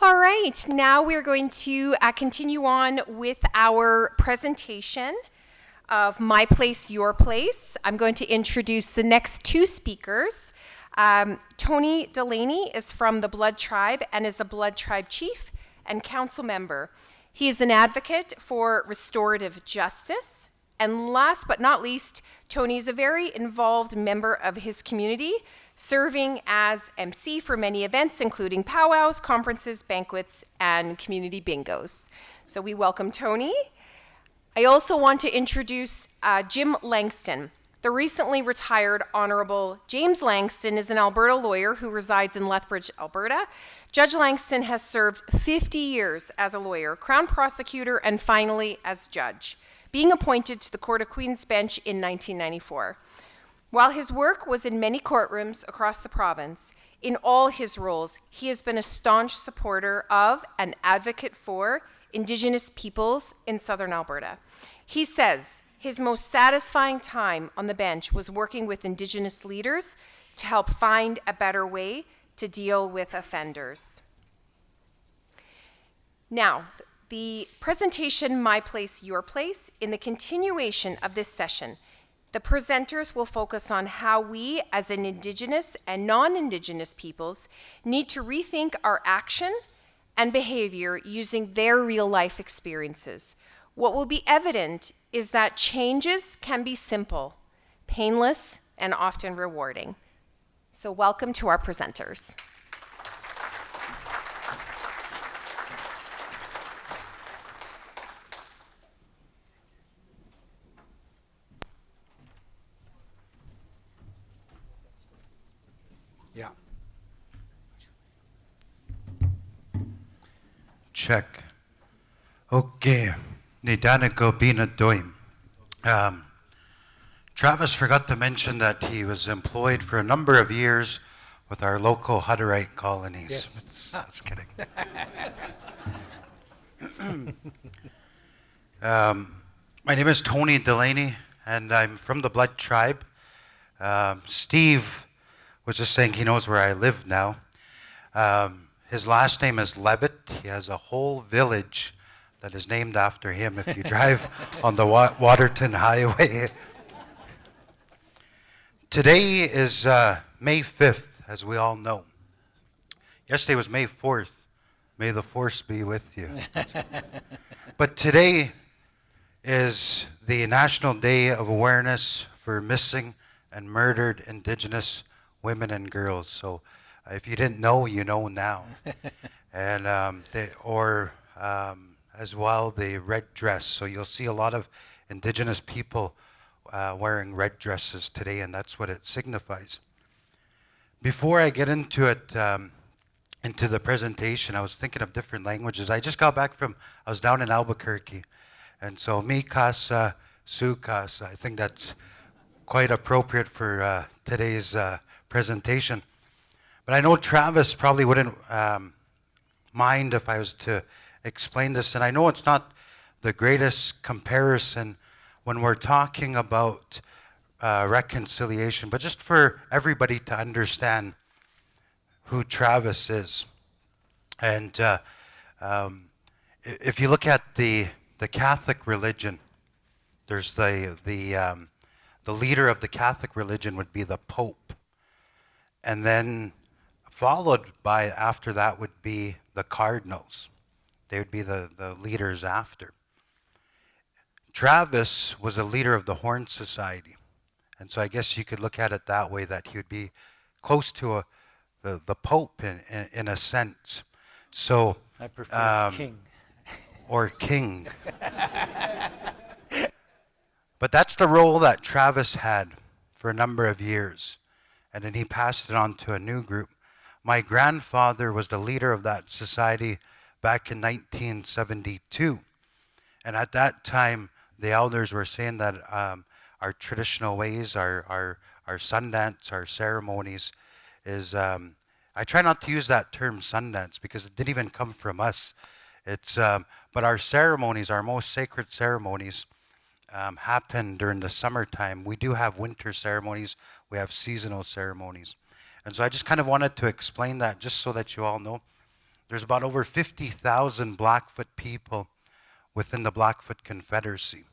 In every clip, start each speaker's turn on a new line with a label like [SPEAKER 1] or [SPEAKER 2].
[SPEAKER 1] All right, now we're going to continue on with our presentation of My Place, Your Place. I'm going to introduce the next two speakers. Tony Delaney is from the Blood Tribe and is a Blood Tribe chief and council member. He is an advocate for restorative justice. And last but not least, Tony is a very involved member of his community, serving as MC for many events, including powwows, conferences, banquets, and community bingos. So we welcome Tony. I also want to introduce Jim Langston. The recently retired Honorable James Langston is an Alberta lawyer who resides in Lethbridge, Alberta. Judge Langston has served 50 years as a lawyer, Crown prosecutor, and finally as judge, being appointed to the Court of Queen's Bench in 1994. While his work was in many courtrooms across the province, in all his roles, he has been a staunch supporter of and advocate for Indigenous peoples in southern Alberta. He says his most satisfying time on the bench was working with Indigenous leaders to help find a better way to deal with offenders. Now, the presentation, My Place, Your Place, in the continuation of this session, the presenters will focus on how we, as an Indigenous and non-Indigenous peoples, need to rethink our action and behavior using their real-life experiences. What will be evident is that changes can be simple, painless, and often rewarding. So welcome to our presenters.
[SPEAKER 2] Yeah. Check. Okay. Nidaniko Bina Doim. Travis forgot to mention that he was employed for a number of years with our local Hutterite colonies.
[SPEAKER 3] Yes.
[SPEAKER 2] Just kidding. My name is Tony Delaney, and I'm from the Blood Tribe. Steve was just saying he knows where I live now. His last name is Levitt. He has a whole village that is named after him if you drive on the Waterton Highway. Today is May 5th, as we all know. Yesterday was May 4th. May the force be with you. But today is the National Day of Awareness for Missing and Murdered Indigenous Women and Girls. So if you didn't know, you know now. And as well, the red dress. So you'll see a lot of Indigenous people wearing red dresses today, and that's what it signifies. Before I get into it, into the presentation, I was thinking of different languages. I just got back I was down in Albuquerque, and so mi casa, su casa. I think that's quite appropriate for today's presentation. But I know Travis probably wouldn't mind if I was to explain this, and I know it's not the greatest comparison when we're talking about reconciliation, but just for everybody to understand who Travis is. And if you look at the Catholic religion, there's the leader of the Catholic religion would be the Pope. And then followed by, after that, would be the cardinals. They would be the leaders after. Travis was a leader of the Horn Society. And so I guess you could look at it that way, that he would be close to the Pope in a sense. So
[SPEAKER 3] I prefer king.
[SPEAKER 2] Or king. But that's the role that Travis had for a number of years. And then he passed it on to a new group. My grandfather was the leader of that society back in 1972. And at that time, the elders were saying that our traditional ways, our Sundance, our ceremonies is, I try not to use that term Sundance because it didn't even come from us. But our ceremonies, our most sacred ceremonies, happen during the summertime. We do have winter ceremonies. We have seasonal ceremonies. And so I just kind of wanted to explain that just so that you all know there's about over 50,000 Blackfoot people within the Blackfoot Confederacy.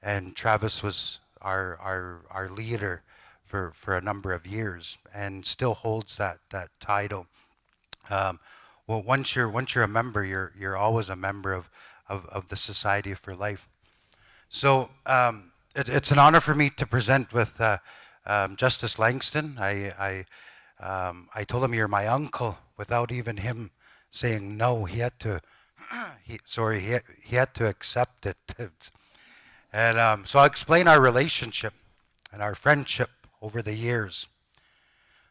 [SPEAKER 2] And Travis was our leader for a number of years and still holds that title. Um, well, once you're a member, you're always a member of the Society for Life. So it's an honor for me to present with Justice Langston. I told him you're my uncle without even him saying no. He had to he had to accept it. And so I'll explain our relationship and our friendship over the years.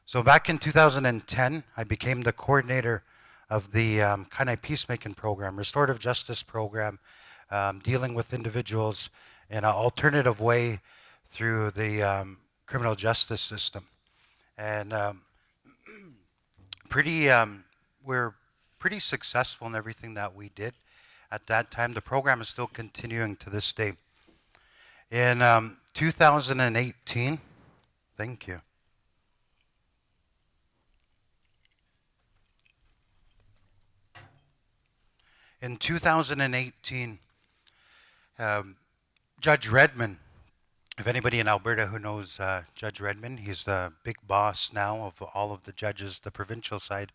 [SPEAKER 2] So back in 2010, I became the coordinator of the Kainai Peacemaking Program, Restorative Justice Program, dealing with individuals in an alternative way through the criminal justice system. And we're pretty successful in everything that we did at that time. The program is still continuing to this day. In 2018, thank you. In 2018, Judge Redmond, if anybody in Alberta who knows Judge Redmond, he's the big boss now of all of the judges, the provincial side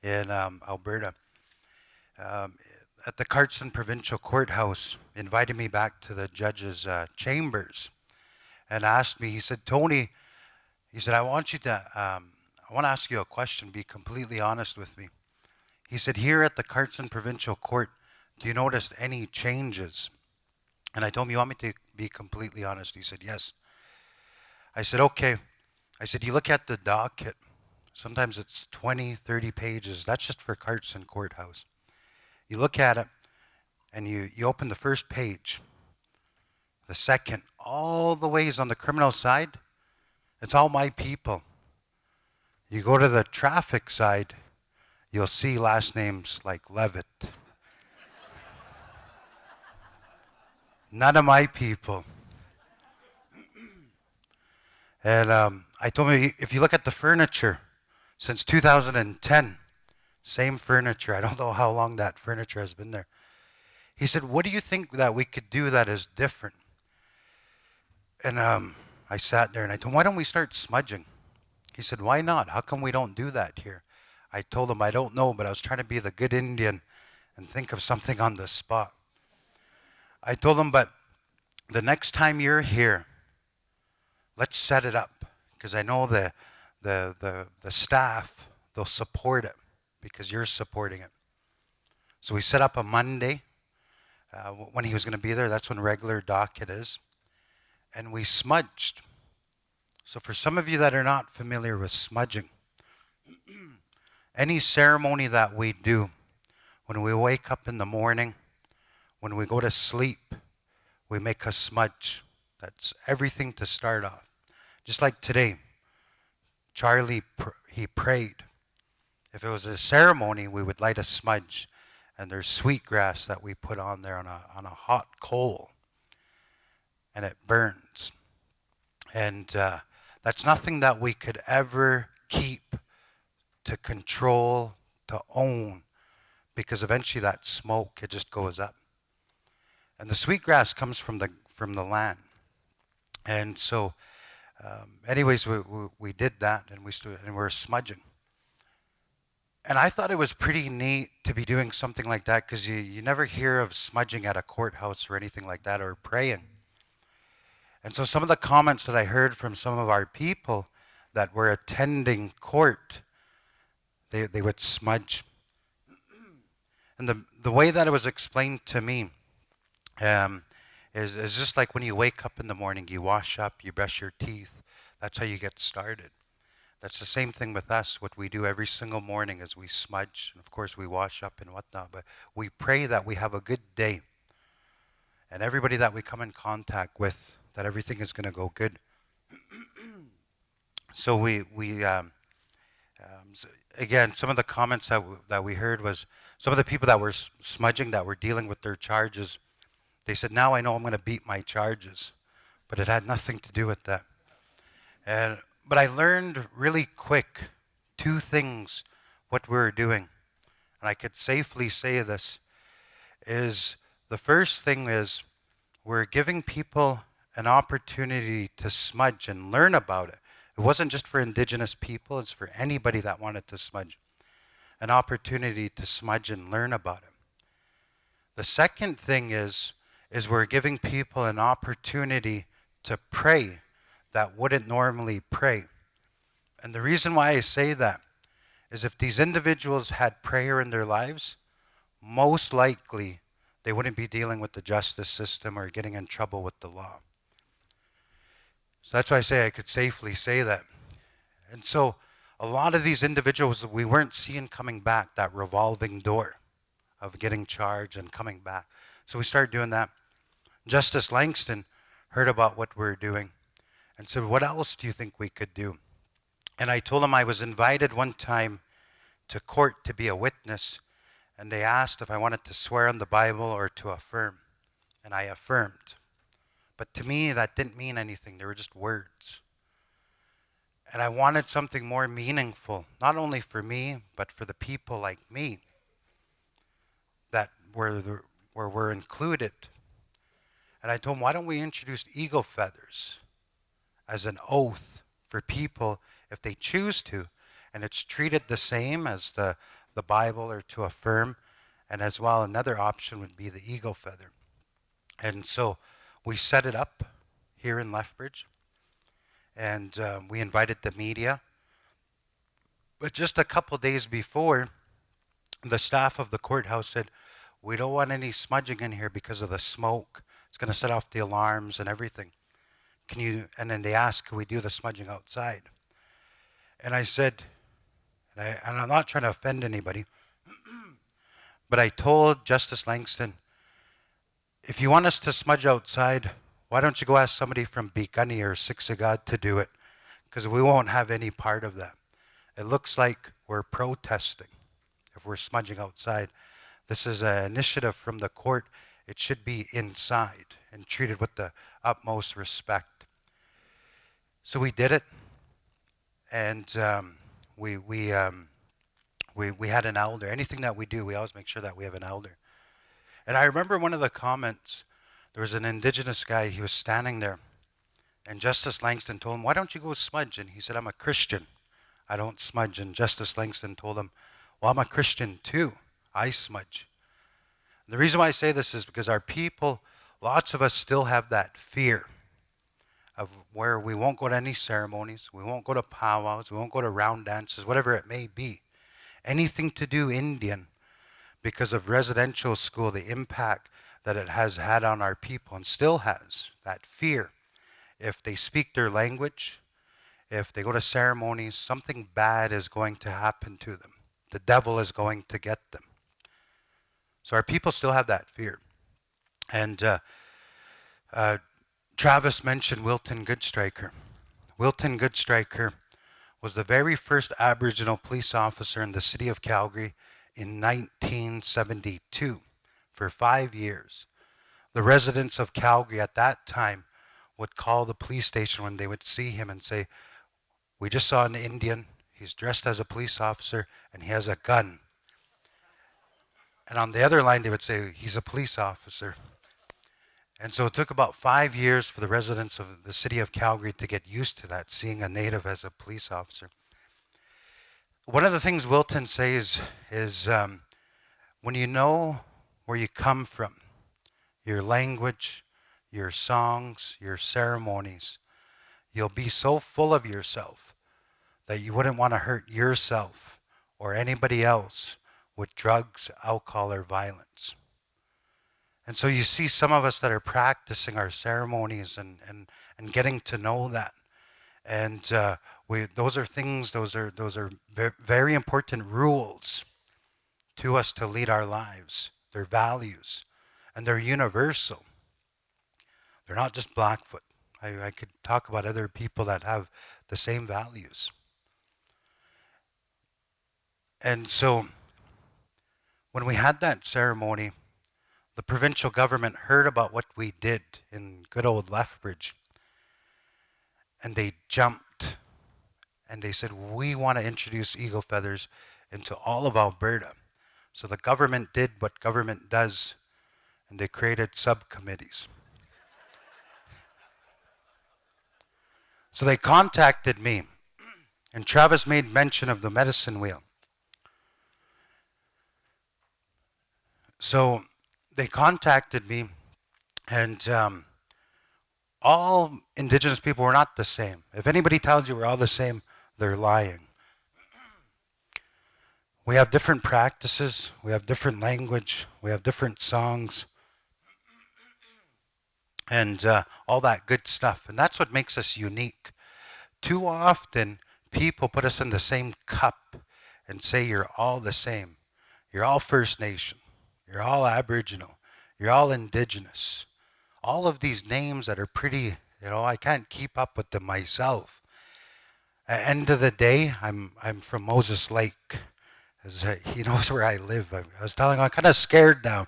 [SPEAKER 2] in Alberta. At the Cardston Provincial Courthouse, invited me back to the judge's chambers and asked me, he said, Tony, he said, I want to ask you a question, be completely honest with me. He said, here at the Cardston Provincial Court, do you notice any changes? And I told him, you want me to be completely honest? He said, yes. I said, okay. I said, you look at the docket. Sometimes it's 20, 30 pages. That's just for Cardston Courthouse. You look at it, and you open the first page. The second, all the ways on the criminal side, it's all my people. You go to the traffic side, you'll see last names like Levitt. None of my people. And I told him, if you look at the furniture, since 2010, same furniture. I don't know how long that furniture has been there. He said, what do you think that we could do that is different? And I sat there and I told him, why don't we start smudging? He said, why not? How come we don't do that here? I told him, I don't know, but I was trying to be the good Indian and think of something on the spot. I told him, but the next time you're here, let's set it up, because I know the staff, they'll support it because you're supporting it. So we set up a Monday when he was going to be there. That's when regular docket is. And we smudged. So for some of you that are not familiar with smudging, any ceremony that we do, when we wake up in the morning, when we go to sleep, we make a smudge. That's everything to start off. Just like today, Charlie, he prayed. If it was a ceremony, we would light a smudge, and there's sweetgrass that we put on there on a hot coal, and it burns. And that's nothing that we could ever keep, to control, to own, because eventually that smoke, it just goes up. And the sweetgrass comes from the land. And so, anyways, we did that, and we were smudging. And I thought it was pretty neat to be doing something like that, because you never hear of smudging at a courthouse or anything like that, or praying. And so some of the comments that I heard from some of our people that were attending court, they would smudge. And the way that it was explained to me is just like when you wake up in the morning, you wash up, you brush your teeth. That's how you get started. That's the same thing with us. What we do every single morning is we smudge. And of course, we wash up and whatnot. But we pray that we have a good day. And everybody that we come in contact with, that everything is going to go good. So again, some of the comments that we heard was some of the people that were smudging, that were dealing with their charges, they said, now I know I'm going to beat my charges. But it had nothing to do with that. But I learned really quick two things, what we were doing. and I could safely say this, is the first thing is we're giving people an opportunity to smudge and learn about it. It wasn't just for indigenous people, it's for anybody that wanted to smudge. An opportunity to smudge and learn about it. The second thing is we're giving people an opportunity to pray that wouldn't normally pray. And the reason why I say that is if these individuals had prayer in their lives, most likely they wouldn't be dealing with the justice system or getting in trouble with the law. So that's why I say I could safely say that. And so a lot of these individuals we weren't seeing coming back, that revolving door of getting charged and coming back. So we started doing that. Justice Langston heard about what we were doing and said, what else do you think we could do? And I told him I was invited one time to court to be a witness, and they asked if I wanted to swear on the Bible or to affirm. And I affirmed. But to me, that didn't mean anything. They were just words. And I wanted something more meaningful, not only for me, but for the people like me that were included. And I told them, why don't we introduce eagle feathers as an oath for people if they choose to, and it's treated the same as the Bible or to affirm, and as well another option would be the eagle feather. And so we set it up here in Lethbridge, and we invited the media. But just a couple days before, the staff of the courthouse said, we don't want any smudging in here because of the smoke. It's going to set off the alarms and everything. And then they asked, can we do the smudging outside? And I said, and I'm not trying to offend anybody, but I told Justice Langston, if you want us to smudge outside, why don't you go ask somebody from Beacunny or Six of God to do it? Because we won't have any part of that. It looks like we're protesting if we're smudging outside. This is an initiative from the court. It should be inside and treated with the utmost respect. So we did it, and we had an elder. Anything that we do, we always make sure that we have an elder. And I remember one of the comments, there was an indigenous guy, he was standing there, and Justice Langston told him, why don't you go smudge? And he said, I'm a Christian, I don't smudge. And Justice Langston told him, well, I'm a Christian too, I smudge. And the reason why I say this is because our people, lots of us still have that fear of where we won't go to any ceremonies, we won't go to powwows, we won't go to round dances, whatever it may be. Anything to do Indian, because of residential school, the impact that it has had on our people and still has, that fear. If they speak their language, if they go to ceremonies, something bad is going to happen to them. The devil is going to get them. So our people still have that fear. And Travis mentioned Wilton Goodstriker. Wilton Goodstriker was the very first Aboriginal police officer in the city of Calgary in 1972 for 5 years. The residents of Calgary at that time would call the police station when they would see him and say, we just saw an Indian, he's dressed as a police officer, and he has a gun. And on the other line, they would say, he's a police officer. And so it took about 5 years for the residents of the city of Calgary to get used to that, seeing a native as a police officer. One of the things Wilton says is when you know where you come from, your language, your songs, your ceremonies, you'll be so full of yourself that you wouldn't want to hurt yourself or anybody else with drugs, alcohol, or violence. And so you see some of us that are practicing our ceremonies and getting to know that. And those are things, those are very important rules to us to lead our lives. They're values, and they're universal. They're not just Blackfoot. I could talk about other people that have the same values. And so when we had that ceremony, the provincial government heard about what we did in good old Lethbridge, and they jumped and they said, we want to introduce eagle feathers into all of Alberta. So the government did what government does, and they created subcommittees. So they contacted me, and Travis made mention of the medicine wheel. So they contacted me, and all indigenous people were not the same. If anybody tells you we're all the same, they're lying. We have different practices, we have different language, we have different songs, and all that good stuff. And that's what makes us unique. Too often, people put us in the same cup and say you're all the same. You're all First Nation. You're all Aboriginal. You're all Indigenous. All of these names that are pretty, I can't keep up with them myself. At the end of the day, I'm from Moses Lake. As he knows where I live. I was telling him I'm kind of scared now.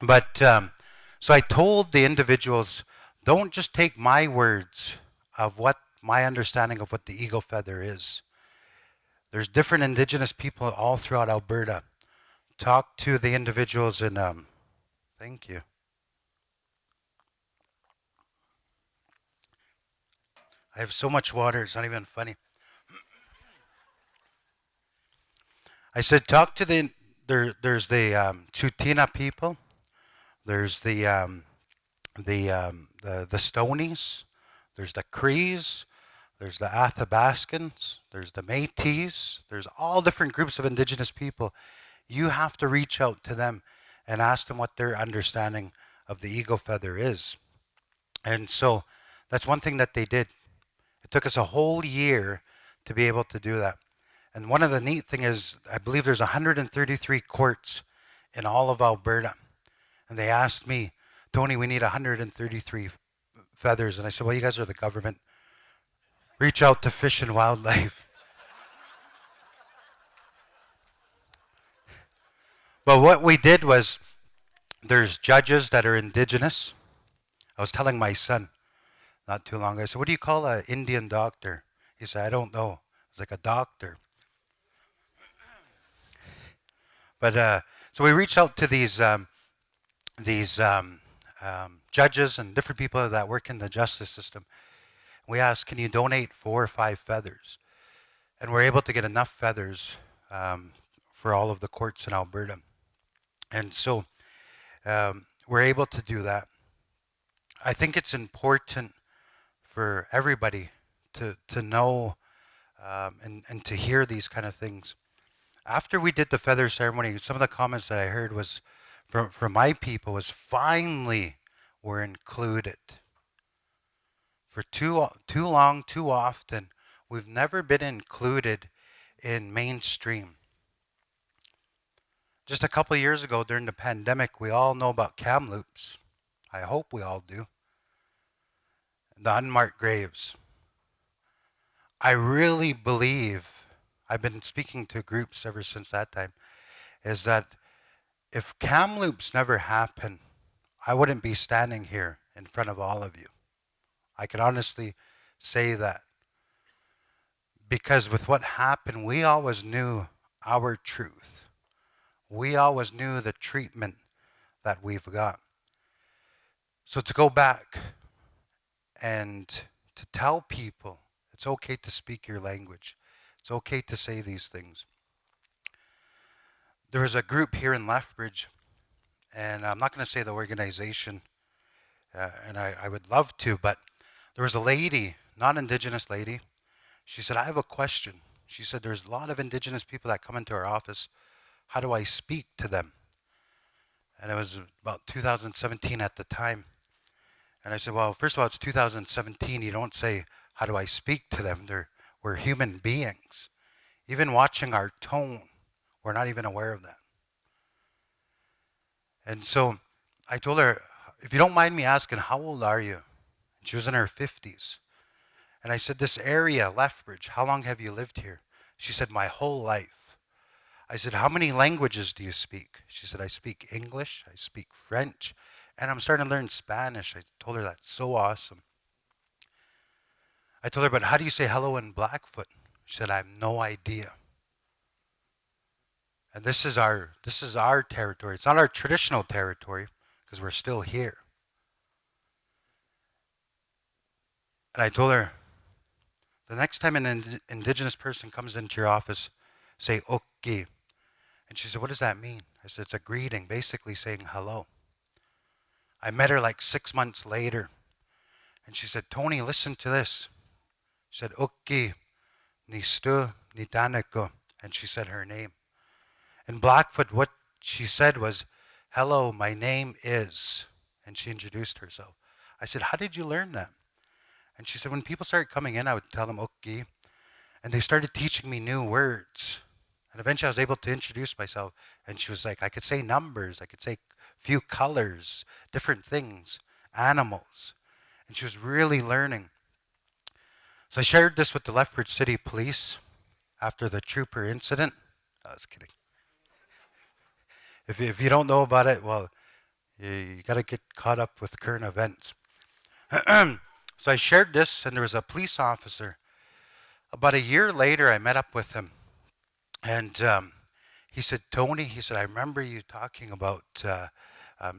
[SPEAKER 2] But so I told the individuals, don't just take my words of what my understanding of what the eagle feather is. There's different indigenous people all throughout Alberta. Talk to the individuals in, thank you. I have so much water, it's not even funny. I said, talk to there's the Tsuut'ina people. There's the Stonies. There's the Crees. There's the Athabascans. There's the Métis. There's all different groups of indigenous people. You have to reach out to them and ask them what their understanding of the eagle feather is. And so that's one thing that they did. It took us a whole year to be able to do that. And one of the neat thing is, I believe there's 133 courts in all of Alberta. And they asked me, Tony, we need 133 feathers. And I said, well, you guys are the government. Reach out to Fish and Wildlife. But what we did was, there's judges that are indigenous. I was telling my son not too long ago, I said, what do you call an Indian doctor? He said, I don't know. It's like a doctor. But so we reached out to these judges and different people that work in the justice system. We asked, can you donate 4 or 5 feathers? And we're able to get enough feathers for all of the courts in Alberta. And so we're able to do that. I think it's important for everybody to know and to hear these kind of things. After we did the feather ceremony, some of the comments that I heard was from my people was finally we're included. For too long, too often, we've never been included in mainstream. Just a couple of years ago during the pandemic, we all know about Kamloops. I hope we all do. The unmarked graves. I really believe, I've been speaking to groups ever since that time, is that if Kamloops never happened, I wouldn't be standing here in front of all of you. I can honestly say that. Because with what happened, we always knew our truth. We always knew the treatment that we've got. So to go back and to tell people it's okay to speak your language. It's okay to say these things. There was a group here in Lethbridge, and I'm not going to say the organization, and I would love to, but there was a lady, non-Indigenous lady. She said, I have a question. She said, there's a lot of Indigenous people that come into our office. How do I speak to them? And it was about 2017 at the time. And I said, well, first of all, it's 2017. You don't say, how do I speak to them? We're human beings. Even watching our tone, we're not even aware of that. And so I told her, if you don't mind me asking, how old are you? And she was in her 50s. And I said, this area, Lethbridge, how long have you lived here? She said, my whole life. I said, how many languages do you speak? She said, I speak English, I speak French, and I'm starting to learn Spanish. I told her that's so awesome. I told her, but how do you say hello in Blackfoot? She said, I have no idea. And this is our territory. It's not our traditional territory because we're still here. And I told her, the next time an indigenous person comes into your office, say okay. And she said, what does that mean? I said, it's a greeting, basically saying hello. I met her like 6 months later, and she said, Tony, listen to this. She said, okay, ni stu, ni daneko. And she said her name. In Blackfoot, what she said was, hello, my name is. And she introduced herself. I said, how did you learn that? And she said, when people started coming in, I would tell them, okay. And they started teaching me new words. And eventually I was able to introduce myself. And she was like, I could say numbers. I could say few colors, different things, animals. And she was really learning. So I shared this with the Lethbridge City Police after the trooper incident. I was kidding. If you don't know about it, well, you got to get caught up with current events. So I shared this, and there was a police officer. About a year later, I met up with him, and he said, Tony, he said, I remember you talking about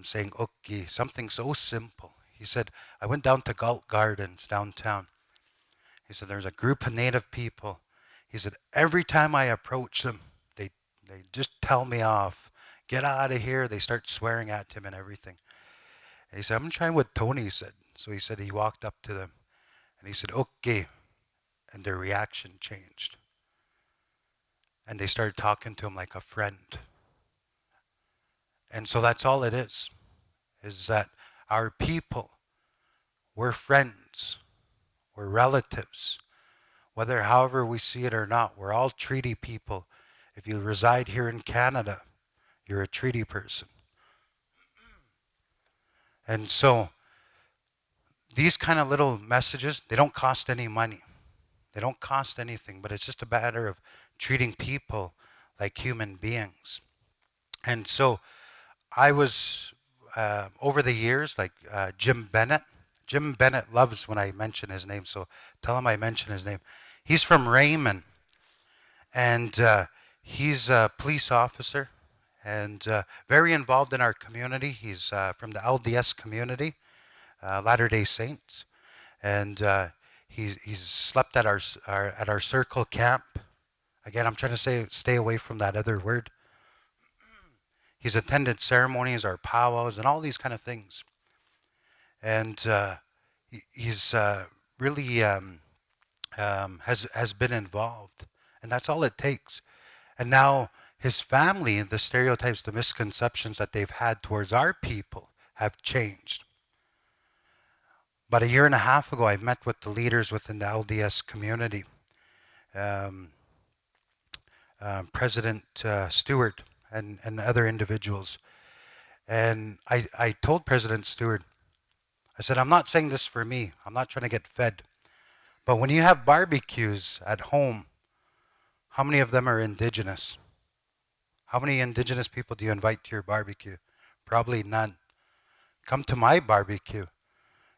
[SPEAKER 2] saying okay, something so simple. He said, I went down to Galt Gardens downtown. He said, there's a group of native people. He said, every time I approach them, they just tell me off. Get out of here. They start swearing at him and everything. And he said, I'm trying what Tony said. So he said he walked up to them and he said, okay. And their reaction changed. And they started talking to him like a friend. And so that's all it is that our people, we're friends, we're relatives. Whether however we see it or not, we're all treaty people. If you reside here in Canada, you're a treaty person. And so these kind of little messages, they don't cost any money. They don't cost anything, but it's just a matter of treating people like human beings. And so I was, over the years, like Jim Bennett. Jim Bennett loves when I mention his name, so tell him I mention his name. He's from Raymond, and he's a police officer and very involved in our community. He's from the LDS community, Latter-day Saints, and he's slept at our circle camp. Again, I'm trying to stay away from that other word. He's attended ceremonies, our powwows, and all these kind of things. And he's really has been involved, and that's all it takes. And now his family, the stereotypes, the misconceptions that they've had towards our people have changed. About a year and a half ago, I met with the leaders within the LDS community. President Stewart and other individuals. And I told President Stewart, I said, I'm not saying this for me. I'm not trying to get fed. But when you have barbecues at home, how many of them are indigenous? How many indigenous people do you invite to your barbecue? Probably none. Come to my barbecue.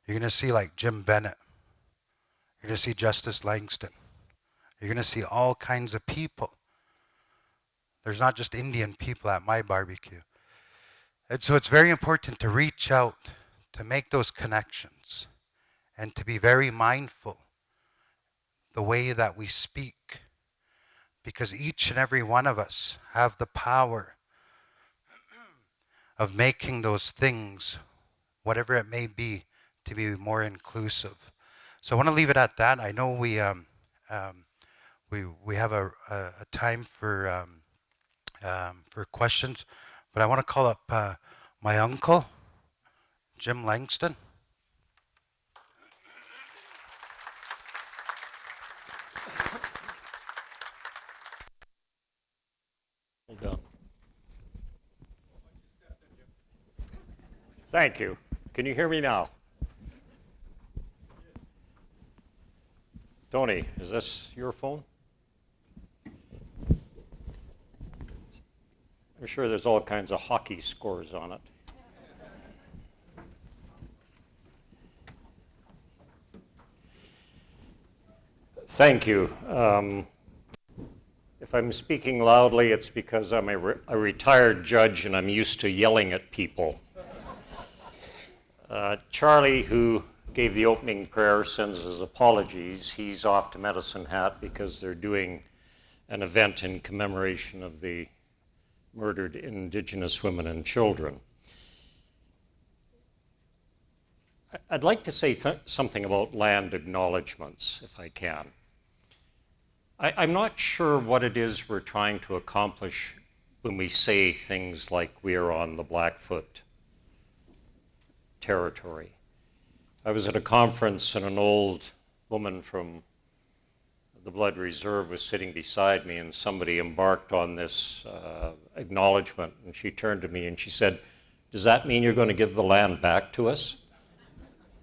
[SPEAKER 2] You're going to see like Jim Bennett. You're going to see Justice Langston. You're going to see all kinds of people. There's not just Indian people at my barbecue. And so it's very important to reach out, to make those connections, and to be very mindful the way that we speak, because each and every one of us have the power of making those things, whatever it may be, to be more inclusive. So I want to leave it at that. I know we have a time for questions, but I want to call up my uncle, Jim Langston.
[SPEAKER 3] Hold on. Thank you. Can you hear me now? Tony, is this your phone? I'm sure there's all kinds of hockey scores on it. Thank you. If I'm speaking loudly, it's because I'm a retired judge and I'm used to yelling at people. Charlie, who gave the opening prayer, sends his apologies. He's off to Medicine Hat because they're doing an event in commemoration of the murdered indigenous women and children. I'd like to say something about land acknowledgements, if I can. I'm not sure what it is we're trying to accomplish when we say things like we are on the Blackfoot territory. I was at a conference and an old woman from the Blood Reserve was sitting beside me, and somebody embarked on this acknowledgement, and she turned to me and she said, "Does that mean you're going to give the land back to us?"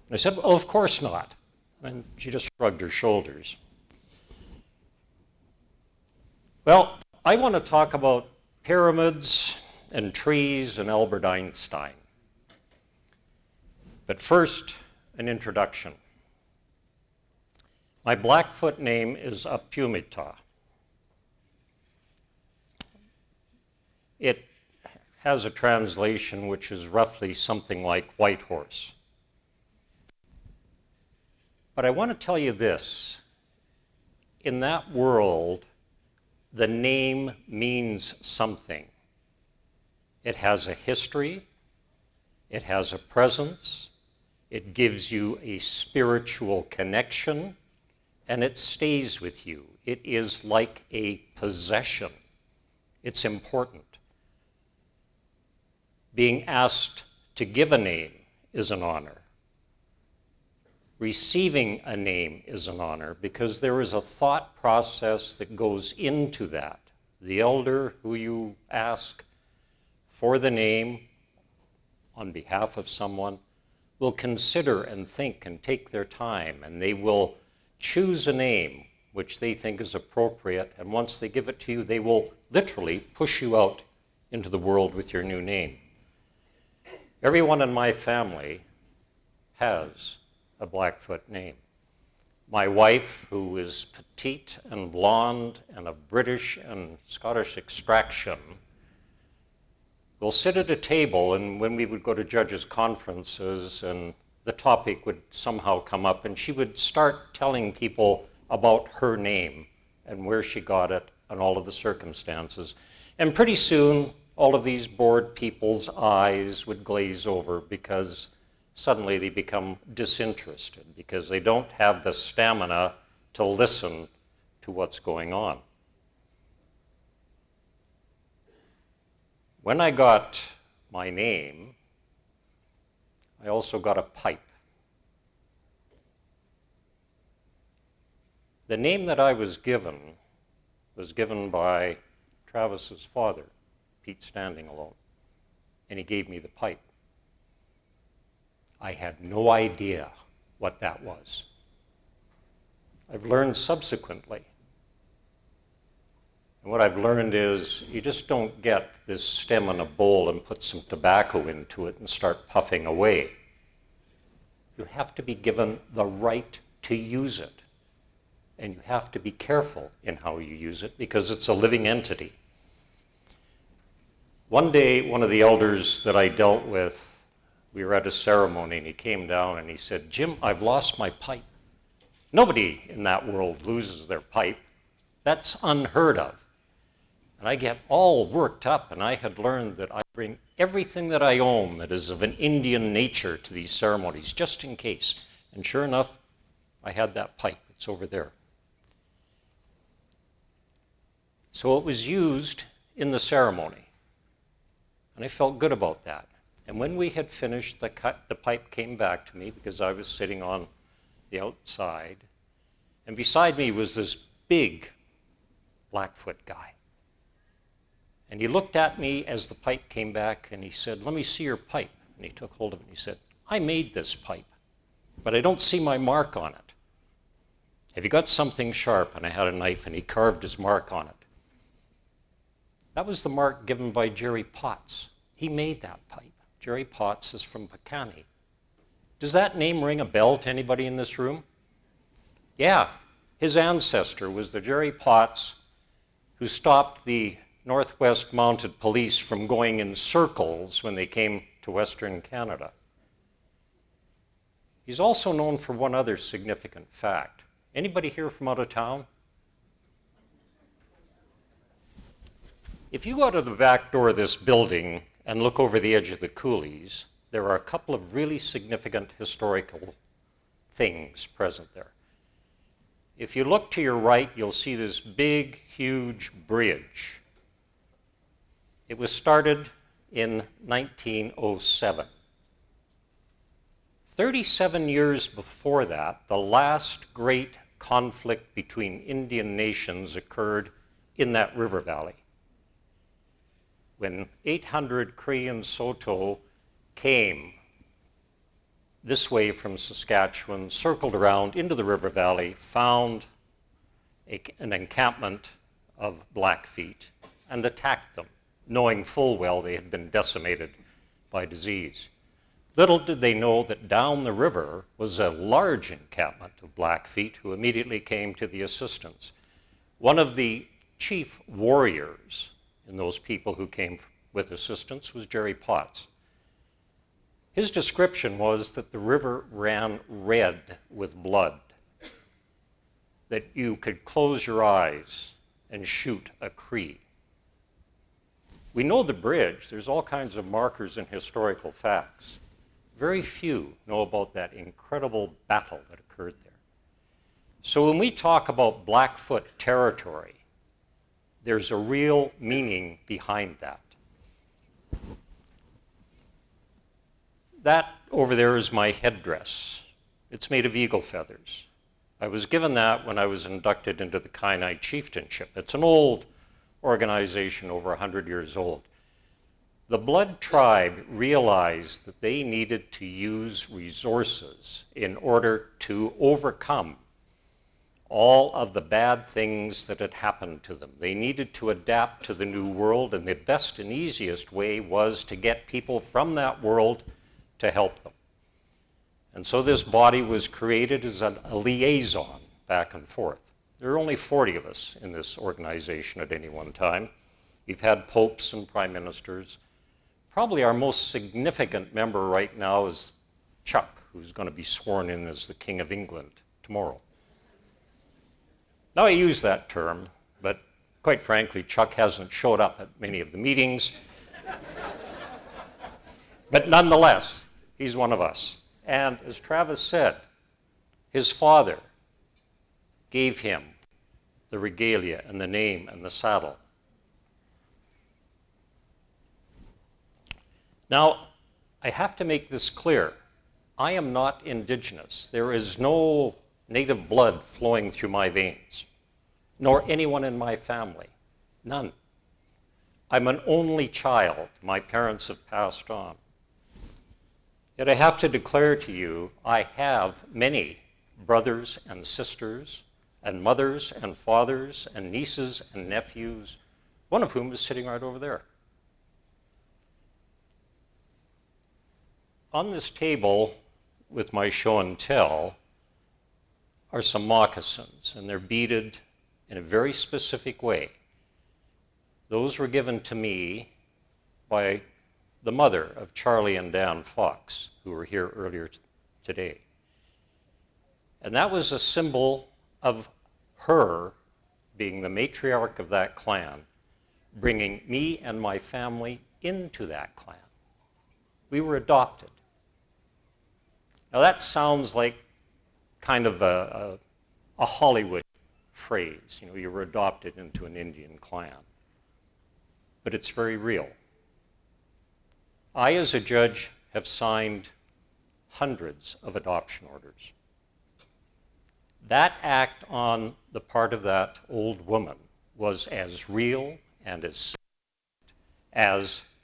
[SPEAKER 3] And I said, "Well, of course not." And she just shrugged her shoulders. Well, I want to talk about pyramids and trees and Albert Einstein. But first, an introduction. My Blackfoot name is Apumita. It has a translation which is roughly something like white horse. But I want to tell you this. In that world, the name means something. It has a history, it has a presence, it gives you a spiritual connection, and it stays with you. It is like a possession. It's important. Being asked to give a name is an honor. Receiving a name is an honor because there is a thought process that goes into that. The elder who you ask for the name on behalf of someone will consider and think and take their time, and they will choose a name which they think is appropriate, and once they give it to you, they will literally push you out into the world with your new name. Everyone in my family has a Blackfoot name. My wife, who is petite and blonde and of British and Scottish extraction, will sit at a table, and when we would go to judges' conferences and the topic would somehow come up, and she would start telling people about her name and where she got it and all of the circumstances. And pretty soon, all of these bored people's eyes would glaze over because suddenly they become disinterested because they don't have the stamina to listen to what's going on. When I got my name, I also got a pipe. The name that I was given by Travis's father, Pete Standing Alone, and he gave me the pipe. I had no idea what that was. I've learned subsequently. And what I've learned is you just don't get this stem in a bowl and put some tobacco into it and start puffing away. You have to be given the right to use it. And you have to be careful in how you use it because it's a living entity. One day, one of the elders that I dealt with, we were at a ceremony, and he came down and he said, "Jim, I've lost my pipe." Nobody in that world loses their pipe. That's unheard of. And I get all worked up, and I had learned that I bring everything that I own that is of an Indian nature to these ceremonies, just in case. And sure enough, I had that pipe. It's over there. So it was used in the ceremony, and I felt good about that. And when we had finished, the pipe came back to me because I was sitting on the outside, and beside me was this big Blackfoot guy. And he looked at me as the pipe came back, and he said, "Let me see your pipe." And he took hold of it and he said, "I made this pipe, but I don't see my mark on it. Have you got something sharp?" And I had a knife, and he carved his mark on it. That was the mark given by Jerry Potts. He made that pipe. Jerry Potts is from Pecani. Does that name ring a bell to anybody in this room? Yeah, his ancestor was the Jerry Potts who stopped the Northwest Mounted Police from going in circles when they came to Western Canada. He's also known for one other significant fact. Anybody here from out of town? If you go out of the back door of this building and look over the edge of the coulees, there are a couple of really significant historical things present there. If you look to your right, you'll see this big, huge bridge. It was started in 1907. 37 years before that, the last great conflict between Indian nations occurred in that river valley, when 800 Cree and Saulteaux came this way from Saskatchewan, circled around into the river valley, found an encampment of Blackfeet, and attacked them, knowing full well they had been decimated by disease. Little did they know that down the river was a large encampment of Blackfeet who immediately came to the assistance. One of the chief warriors in those people who came with assistance was Jerry Potts. His description was that the river ran red with blood, that you could close your eyes and shoot a Cree. We know the bridge. There's all kinds of markers and historical facts. Very few know about that incredible battle that occurred there. So when we talk about Blackfoot territory, there's a real meaning behind that. That over there is my headdress. It's made of eagle feathers. I was given that when I was inducted into the Kainai Chieftainship. It's an old organization, over 100 years old. The Blood Tribe realized that they needed to use resources in order to overcome all of the bad things that had happened to them. They needed to adapt to the new world, and the best and easiest way was to get people from that world to help them. And so this body was created as a liaison back and forth. There are only 40 of us in this organization at any one time. We've had popes and prime ministers. Probably our most significant member right now is Chuck, who's going to be sworn in as the King of England tomorrow. Now, I use that term, but quite frankly, Chuck hasn't showed up at many of the meetings. But nonetheless, he's one of us. And as Travis said, his father gave him the regalia and the name and the saddle. Now, I have to make this clear. I am not indigenous. There is no native blood flowing through my veins, nor anyone in my family. None. I'm an only child. My parents have passed on. Yet I have to declare to you, I have many brothers and sisters, and mothers and fathers, and nieces and nephews, one of whom is sitting right over there. On this table, with my show and tell, are some moccasins, and they're beaded in a very specific way. Those were given to me by the mother of Charlie and Dan Fox, who were here earlier today. And that was a symbol of her being the matriarch of that clan, bringing me and my family into that clan. We were adopted. Now that sounds like kind of a Hollywood phrase. You know, you were adopted into an Indian clan. But it's very real. I, as a judge, have signed hundreds of adoption orders. That act on the part of that old woman was as real and as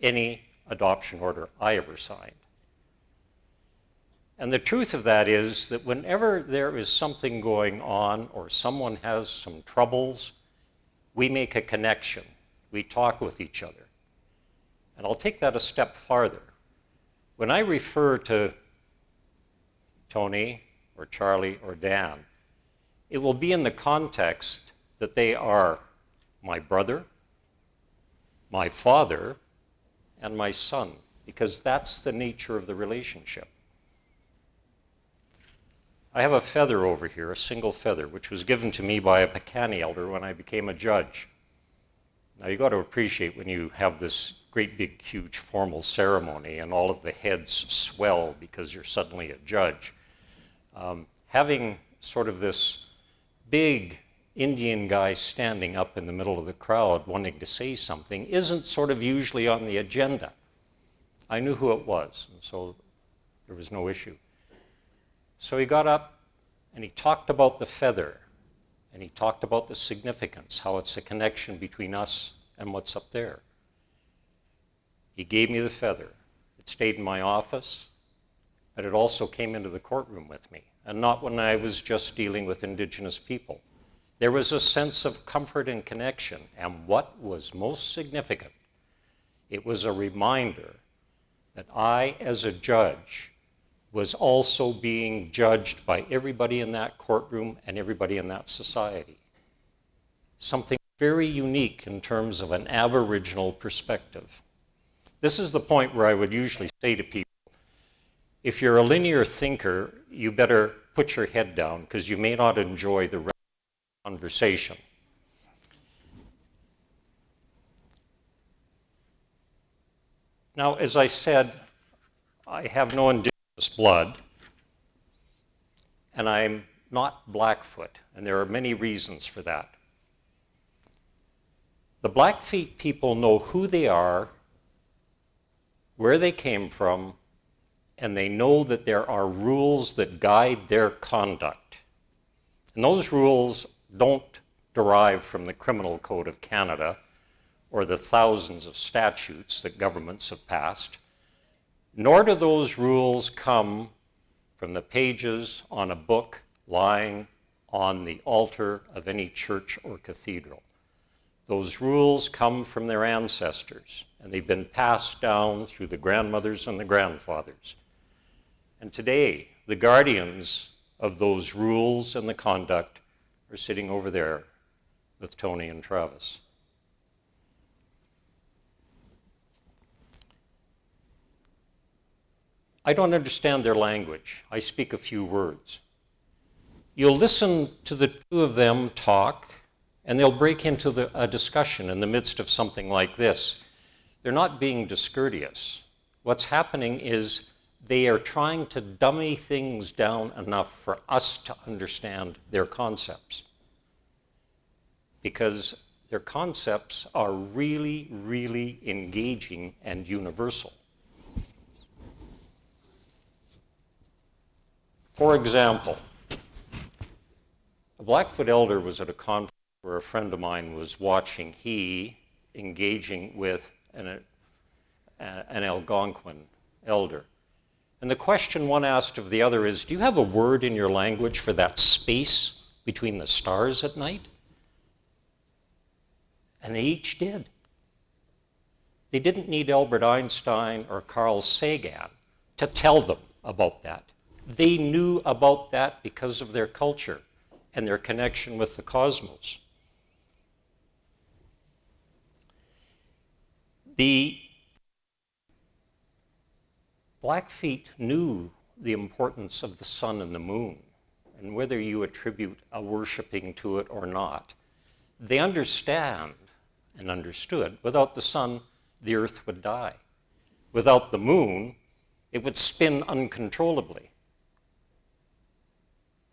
[SPEAKER 3] any adoption order I ever signed. And the truth of that is that whenever there is something going on or someone has some troubles, we make a connection. We talk with each other. And I'll take that a step farther. When I refer to Tony or Charlie or Dan, it will be in the context that they are my brother, my father, and my son, because that's the nature of the relationship. I have a feather over here, a single feather, which was given to me by a Pecani elder when I became a judge. Now you got to appreciate when you have this great big huge formal ceremony and all of the heads swell because you're suddenly a judge. Having sort of this big Indian guy standing up in the middle of the crowd wanting to say something isn't sort of usually on the agenda. I knew who it was, and so there was no issue. So he got up and he talked about the feather, and he talked about the significance, how it's a connection between us and what's up there. He gave me the feather. It stayed in my office, but it also came into the courtroom with me, and not when I was just dealing with indigenous people. There was a sense of comfort and connection, and what was most significant, it was a reminder that I, as a judge, was also being judged by everybody in that courtroom and everybody in that society. Something very unique in terms of an Aboriginal perspective. This is the point where I would usually say to people, if you're a linear thinker, you better put your head down because you may not enjoy the rest of the conversation. Now, as I said, I have no indigenous blood, and I'm not Blackfoot, and there are many reasons for that. The Blackfeet people know who they are, where they came from, and they know that there are rules that guide their conduct. And those rules don't derive from the Criminal Code of Canada or the thousands of statutes that governments have passed, nor do those rules come from the pages on a book lying on the altar of any church or cathedral. Those rules come from their ancestors, and they've been passed down through the grandmothers and the grandfathers. And today, the guardians of those rules and the conduct are sitting over there with Tony and Travis. I don't understand their language. I speak a few words. You'll listen to the two of them talk, and they'll break into a discussion in the midst of something like this. They're not being discourteous. What's happening is they are trying to dummy things down enough for us to understand their concepts, because their concepts are really, really engaging and universal. For example, a Blackfoot elder was at a conference where a friend of mine was watching he engaging with an Algonquin elder. And the question one asked of the other is, do you have a word in your language for that space between the stars at night? And they each did. They didn't need Albert Einstein or Carl Sagan to tell them about that. They knew about that because of their culture and their connection with the cosmos. The Blackfeet knew the importance of the sun and the moon, and whether you attribute a worshiping to it or not. They understand and understood, without the sun, the earth would die. Without the moon, it would spin uncontrollably.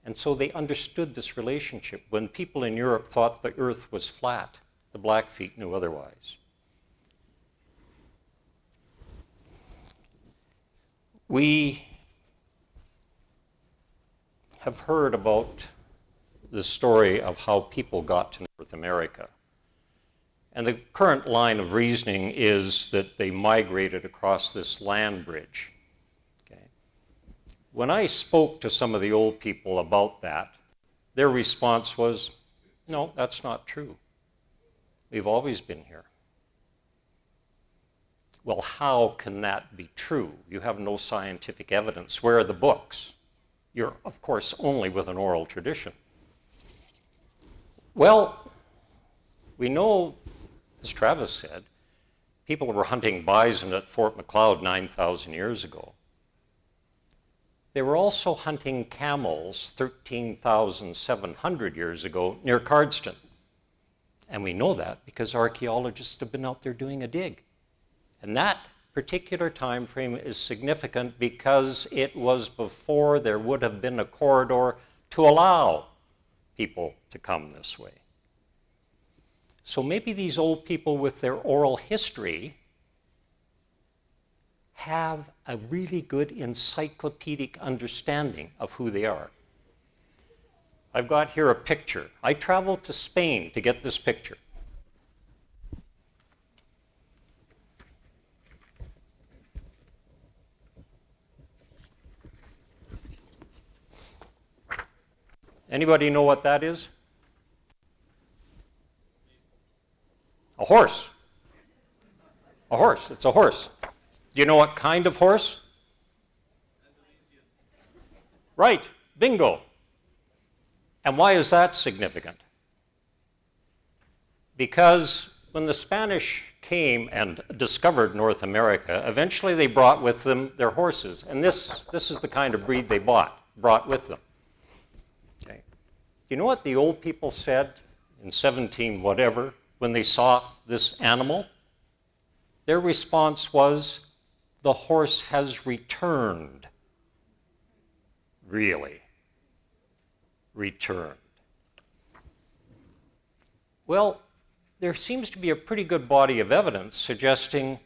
[SPEAKER 3] And so they understood this relationship. When people in Europe thought the earth was flat, the Blackfeet knew otherwise. We have heard about the story of how people got to North America. And the current line of reasoning is that they migrated across this land bridge. When I spoke to some of the old people about that, their response was, no, that's not true. We've always been here. Well, how can that be true? You have no scientific evidence. Where are the books? You're, of course, only with an oral tradition. Well, We know, as Travis said, people were hunting bison at Fort Macleod 9,000 years ago. They were also hunting camels 13,700 years ago near Cardston. And we know that because archaeologists have been out there doing a dig. And that particular time frame is significant because it was before there would have been a corridor to allow people to come this way. So maybe these old people with their oral history have a really good encyclopedic understanding of who they are. I've got here a picture. I traveled to Spain to get this picture. Anybody know what that is? A horse. A horse. It's a horse. Do you know what kind of horse? Right. Bingo. And why is that significant? Because when the Spanish came and discovered North America, eventually they brought with them their horses. And this is the kind of breed they brought with them. Okay. Do you know what the old people said in 17 whatever when they saw this animal? Their response was, "The horse has returned." Really? Returned. Well, there seems to be a pretty good body of evidence suggesting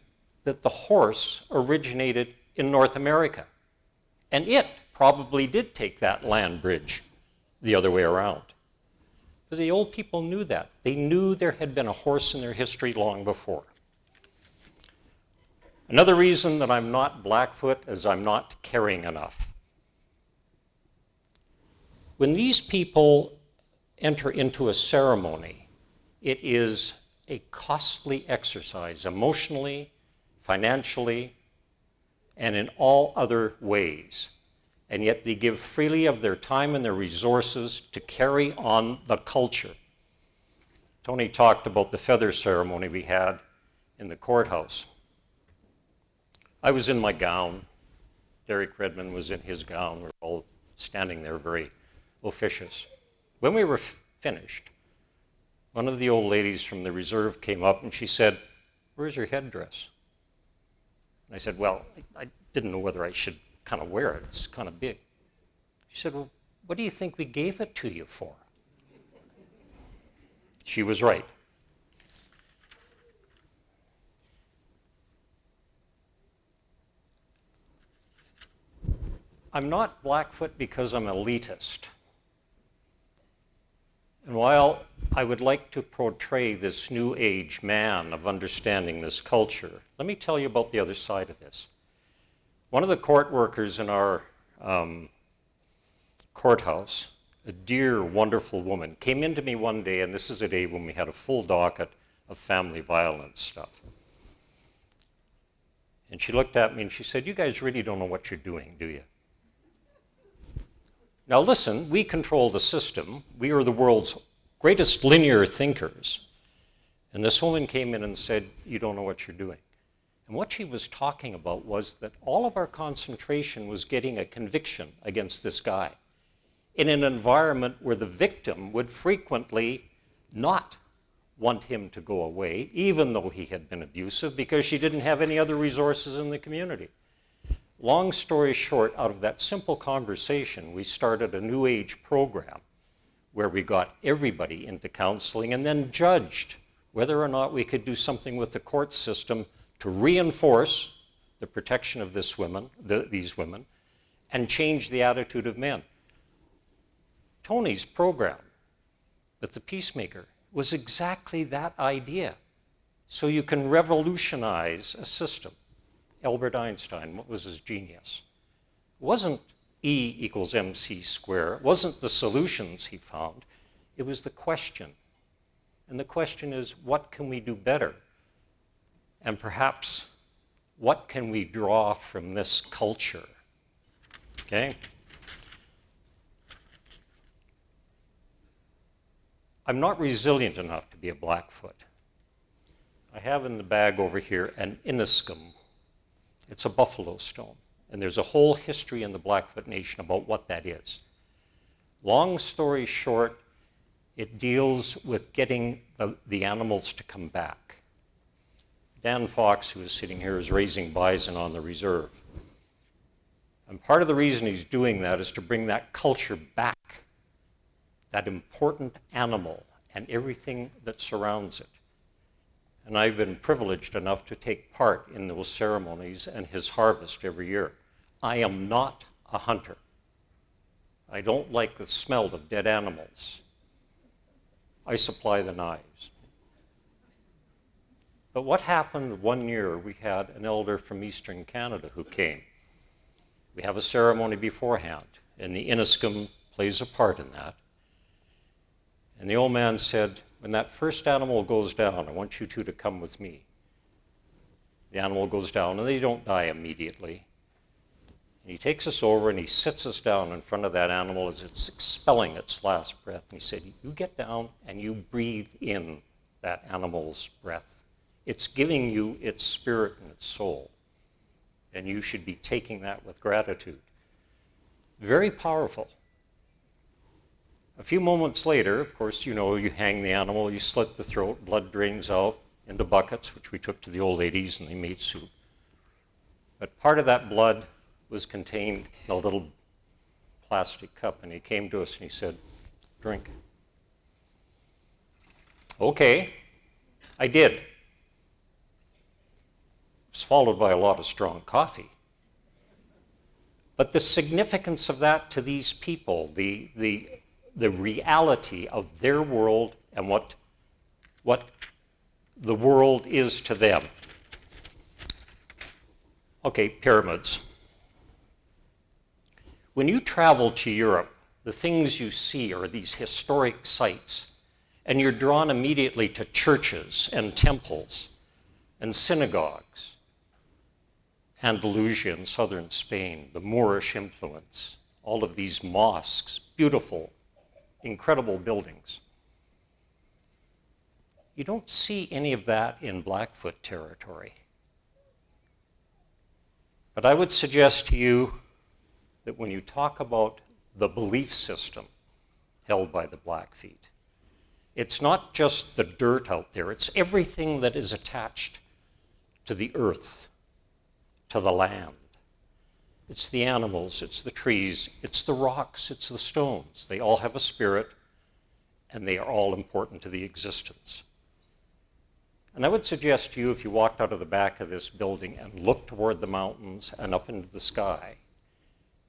[SPEAKER 3] that the horse originated in North America. And it probably did take that land bridge the other way around. Because the old people knew that. They knew there had been a horse in their history long before. Another reason that I'm not Blackfoot is I'm not caring enough. When these people enter into a ceremony, it is a costly exercise, emotionally, financially, and in all other ways. And yet they give freely of their time and their resources to carry on the culture. Tony talked about the feather ceremony we had in the courthouse. I was in my gown. Derek Redmond was in his gown. We were all standing there very officious. When we were finished, one of the old ladies from the reserve came up and she said, "Where's your headdress?" And I said, "Well, I didn't know whether I should kind of wear it. It's kind of big." She said, "Well, what do you think we gave it to you for?" She was right. I'm not Blackfoot because I'm elitist. And while I would like to portray this new age man of understanding this culture, let me tell you about the other side of this. One of the court workers in our courthouse, a dear, wonderful woman, came into me one day, and this is a day when we had a full docket of family violence stuff. And she looked at me and she said, "You guys really don't know what you're doing, do you?" Now listen, we control the system. We are the world's greatest linear thinkers. And this woman came in and said, "You don't know what you're doing." And what she was talking about was that all of our concentration was getting a conviction against this guy in an environment where the victim would frequently not want him to go away, even though he had been abusive, because she didn't have any other resources in the community. Long story short, out of that simple conversation, we started a New Age program where we got everybody into counseling and then judged whether or not we could do something with the court system to reinforce the protection of these women and change the attitude of men. Tony's program with the Peacemaker was exactly that idea. So you can revolutionize a system. Albert Einstein, what was his genius? It wasn't E equals mc squared. It wasn't the solutions he found. It was the question. And the question is, what can we do better? And perhaps, what can we draw from this culture? Okay? I'm not resilient enough to be a Blackfoot. I have in the bag over here an Inniscum. It's a buffalo stone, and there's a whole history in the Blackfoot Nation about what that is. Long story short, it deals with getting the animals to come back. Dan Fox, who is sitting here, is raising bison on the reserve. And part of the reason he's doing that is to bring that culture back, that important animal and everything that surrounds it. And I've been privileged enough to take part in those ceremonies and his harvest every year. I am not a hunter. I don't like the smell of dead animals. I supply the knives. But what happened one year, we had an elder from Eastern Canada who came. We have a ceremony beforehand, and the Inniscum plays a part in that. And the old man said, when that first animal goes down, I want you two to come with me. The animal goes down, and they don't die immediately. And he takes us over, and he sits us down in front of that animal as it's expelling its last breath. And he said, you get down, and you breathe in that animal's breath. It's giving you its spirit and its soul. And you should be taking that with gratitude. Very powerful. A few moments later, of course, you know, you hang the animal, you slit the throat, blood drains out into buckets, which we took to the old ladies, and they made soup. But part of that blood was contained in a little plastic cup, and he came to us and he said, drink. Okay, I did. It was followed by a lot of strong coffee. But the significance of that to these people, the reality of their world and what the world is to them. Okay, pyramids. When you travel to Europe, the things you see are these historic sites, and you're drawn immediately to churches and temples and synagogues. Andalusia in southern Spain, the Moorish influence, all of these mosques, beautiful, incredible buildings. You don't see any of that in Blackfoot territory. But I would suggest to you that when you talk about the belief system held by the Blackfeet, it's not just the dirt out there, it's everything that is attached to the earth, to the land. It's the animals, it's the trees, it's the rocks, it's the stones. They all have a spirit, and they are all important to the existence. And I would suggest to you, if you walked out of the back of this building and looked toward the mountains and up into the sky,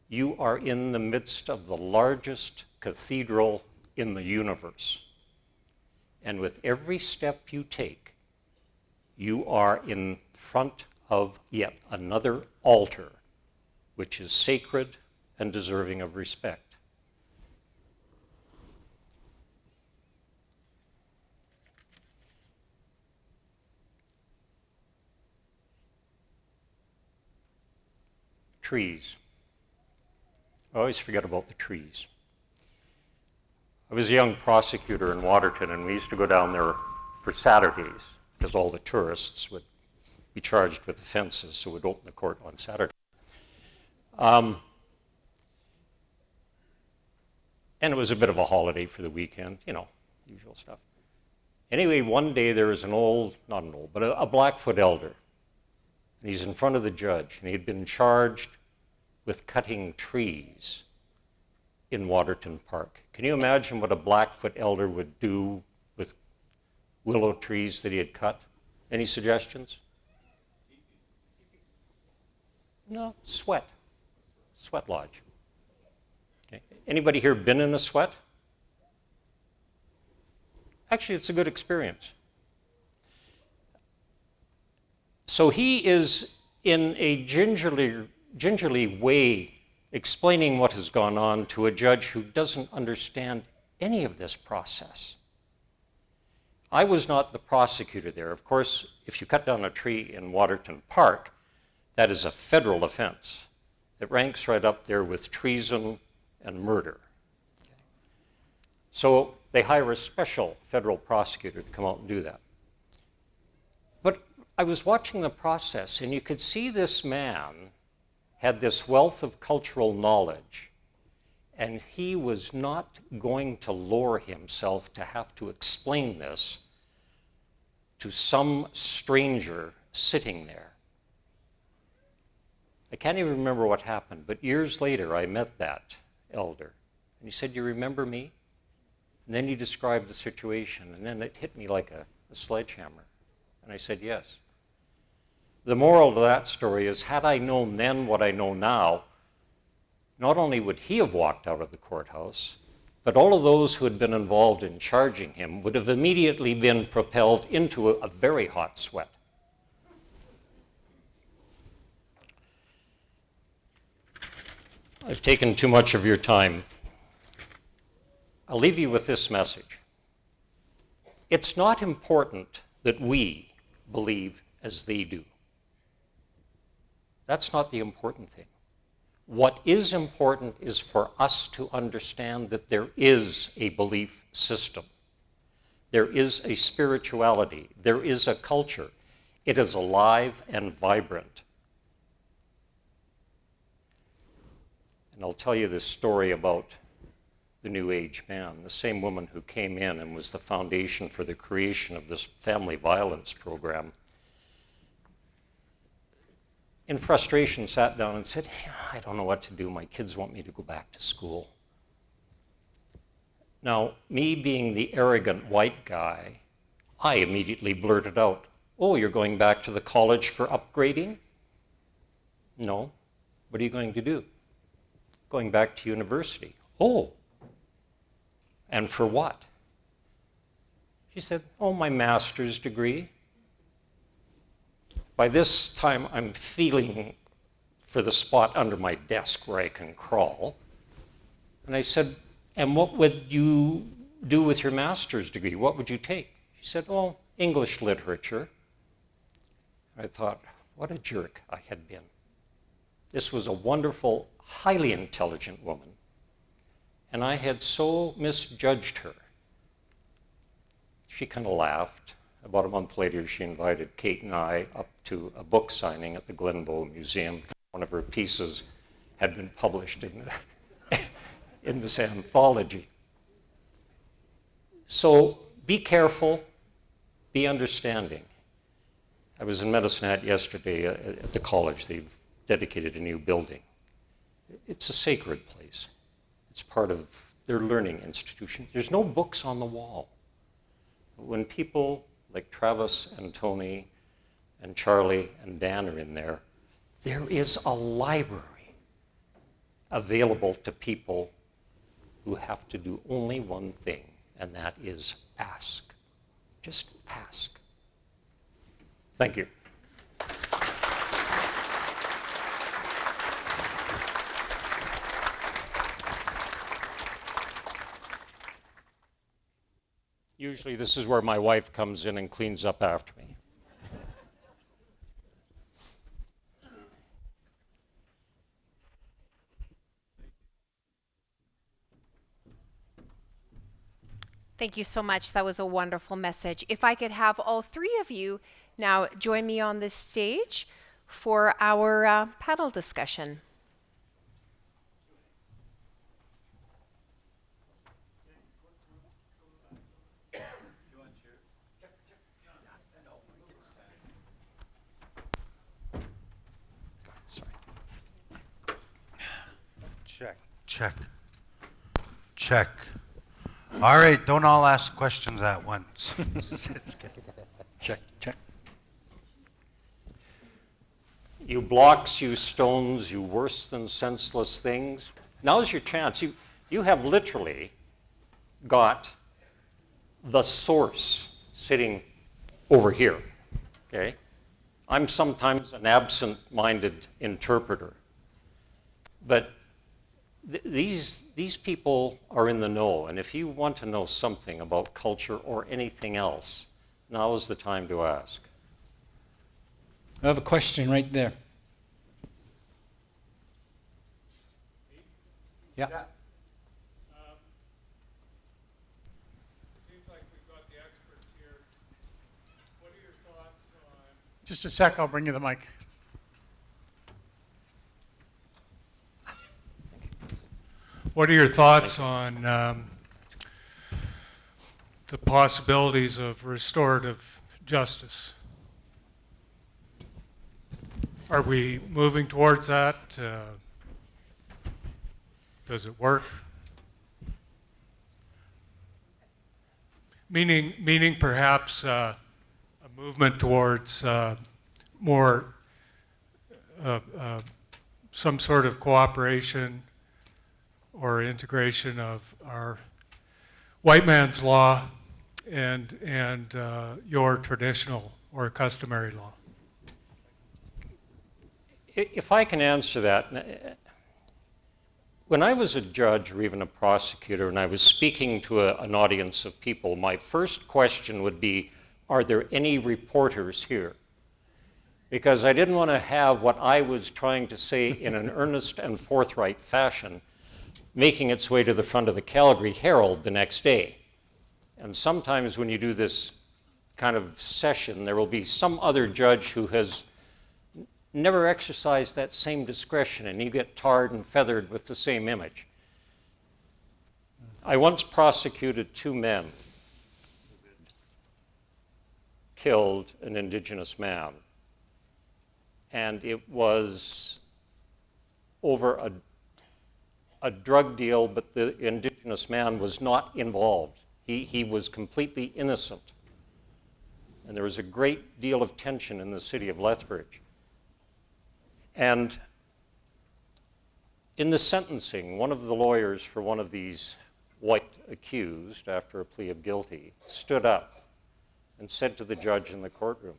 [SPEAKER 3] you are in the midst of the largest cathedral in the universe. And with every step you take, you are in front of yet another altar, which is sacred and deserving of respect. Trees. I always forget about the trees. I was a young prosecutor in Waterton, and we used to go down there for Saturdays because all the tourists would be charged with offenses, so we'd open the court on Saturday. And it was a bit of a holiday for the weekend, you know, usual stuff. Anyway, one day there was a Blackfoot elder. And he's in front of the judge, and he'd been charged with cutting trees in Waterton Park. Can you imagine what a Blackfoot elder would do with willow trees that he had cut? Any suggestions? No, sweat lodge. Okay. Anybody here been in a sweat? Actually, it's a good experience. So he is in a gingerly way explaining what has gone on to a judge who doesn't understand any of this process. I was not the prosecutor there. Of course, if you cut down a tree in Waterton Park, that is a federal offense. It ranks right up there with treason and murder. So They hire a special federal prosecutor to come out and do that. But I was watching the process, and you could see this man had this wealth of cultural knowledge, and he was not going to lower himself to have to explain this to some stranger sitting there. I can't even remember what happened, but years later I met that elder, and he said, "You remember me?" And then he described the situation, and then it hit me like a sledgehammer. And I said, yes. The moral of that story is, had I known then what I know now, not only would he have walked out of the courthouse, but all of those who had been involved in charging him would have immediately been propelled into a very hot sweat. I've taken too much of your time. I'll leave you with this message. It's not important that we believe as they do. That's not the important thing. What is important is for us to understand that there is a belief system. There is a spirituality. There is a culture. It is alive and vibrant. And I'll tell you this story about the New Age man, the same woman who came in and was the foundation for the creation of this family violence program. In frustration, sat down and said, I don't know what to do. My kids want me to go back to school. Now, me being the arrogant white guy, I immediately blurted out, "Oh, you're going back to the college for upgrading?" "No." "What are you going to do?" "Going back to university." "Oh. And for what?" She said, "Oh, my master's degree." By this time, I'm feeling for the spot under my desk where I can crawl. And I said, "And what would you do with your master's degree? What would you take?" She said, "Oh, English literature." I thought, what a jerk I had been. This was a wonderful, highly intelligent woman, and I had so misjudged her. She kind of laughed. About a month later, she invited Kate and I up to a book signing at the Glenbow Museum. One of her pieces had been published in this anthology. So be careful, be understanding. I was in Medicine Hat yesterday at the college. They've dedicated a new building. It's a sacred place. It's part of their learning institution. There's no books on the wall. When people like Travis and Tony and Charlie and Dan are in there, there is a library available to people who have to do only one thing, and that is ask. Just ask. Thank you. Usually this is where my wife comes in and cleans up after me.
[SPEAKER 1] Thank you so much. That was a wonderful message. If I could have all three of you now join me on this stage for our panel discussion.
[SPEAKER 2] Check. Check. All right, don't all ask questions at once.
[SPEAKER 3] Check, check. You blocks, you stones, you worse than senseless things. Now's your chance. You have literally got the source sitting over here, okay? I'm sometimes an absent-minded interpreter, but these people are in the know, and if you want to know something about culture or anything else, now is the time to ask.
[SPEAKER 4] I have a question right there.
[SPEAKER 2] Yeah.
[SPEAKER 5] Just a sec, I'll bring you the mic. What are your thoughts on the possibilities of restorative justice? Are we moving towards that? Does it work? Meaning perhaps a movement towards more some sort of cooperation or integration of our white man's law and your traditional or customary law.
[SPEAKER 3] If I can answer that, when I was a judge or even a prosecutor and I was speaking to an audience of people, my first question would be, are there any reporters here? Because I didn't want to have what I was trying to say in an earnest and forthright fashion making its way to the front of the Calgary Herald the next day. And sometimes when you do this kind of session, there will be some other judge who has never exercised that same discretion, and you get tarred and feathered with the same image. I once prosecuted 2 men who had killed an indigenous man, and it was over a drug deal, but the indigenous man was not involved. He was completely innocent. And there was a great deal of tension in the city of Lethbridge. And in the sentencing, one of the lawyers for one of these white accused, after a plea of guilty, stood up and said to the judge in the courtroom,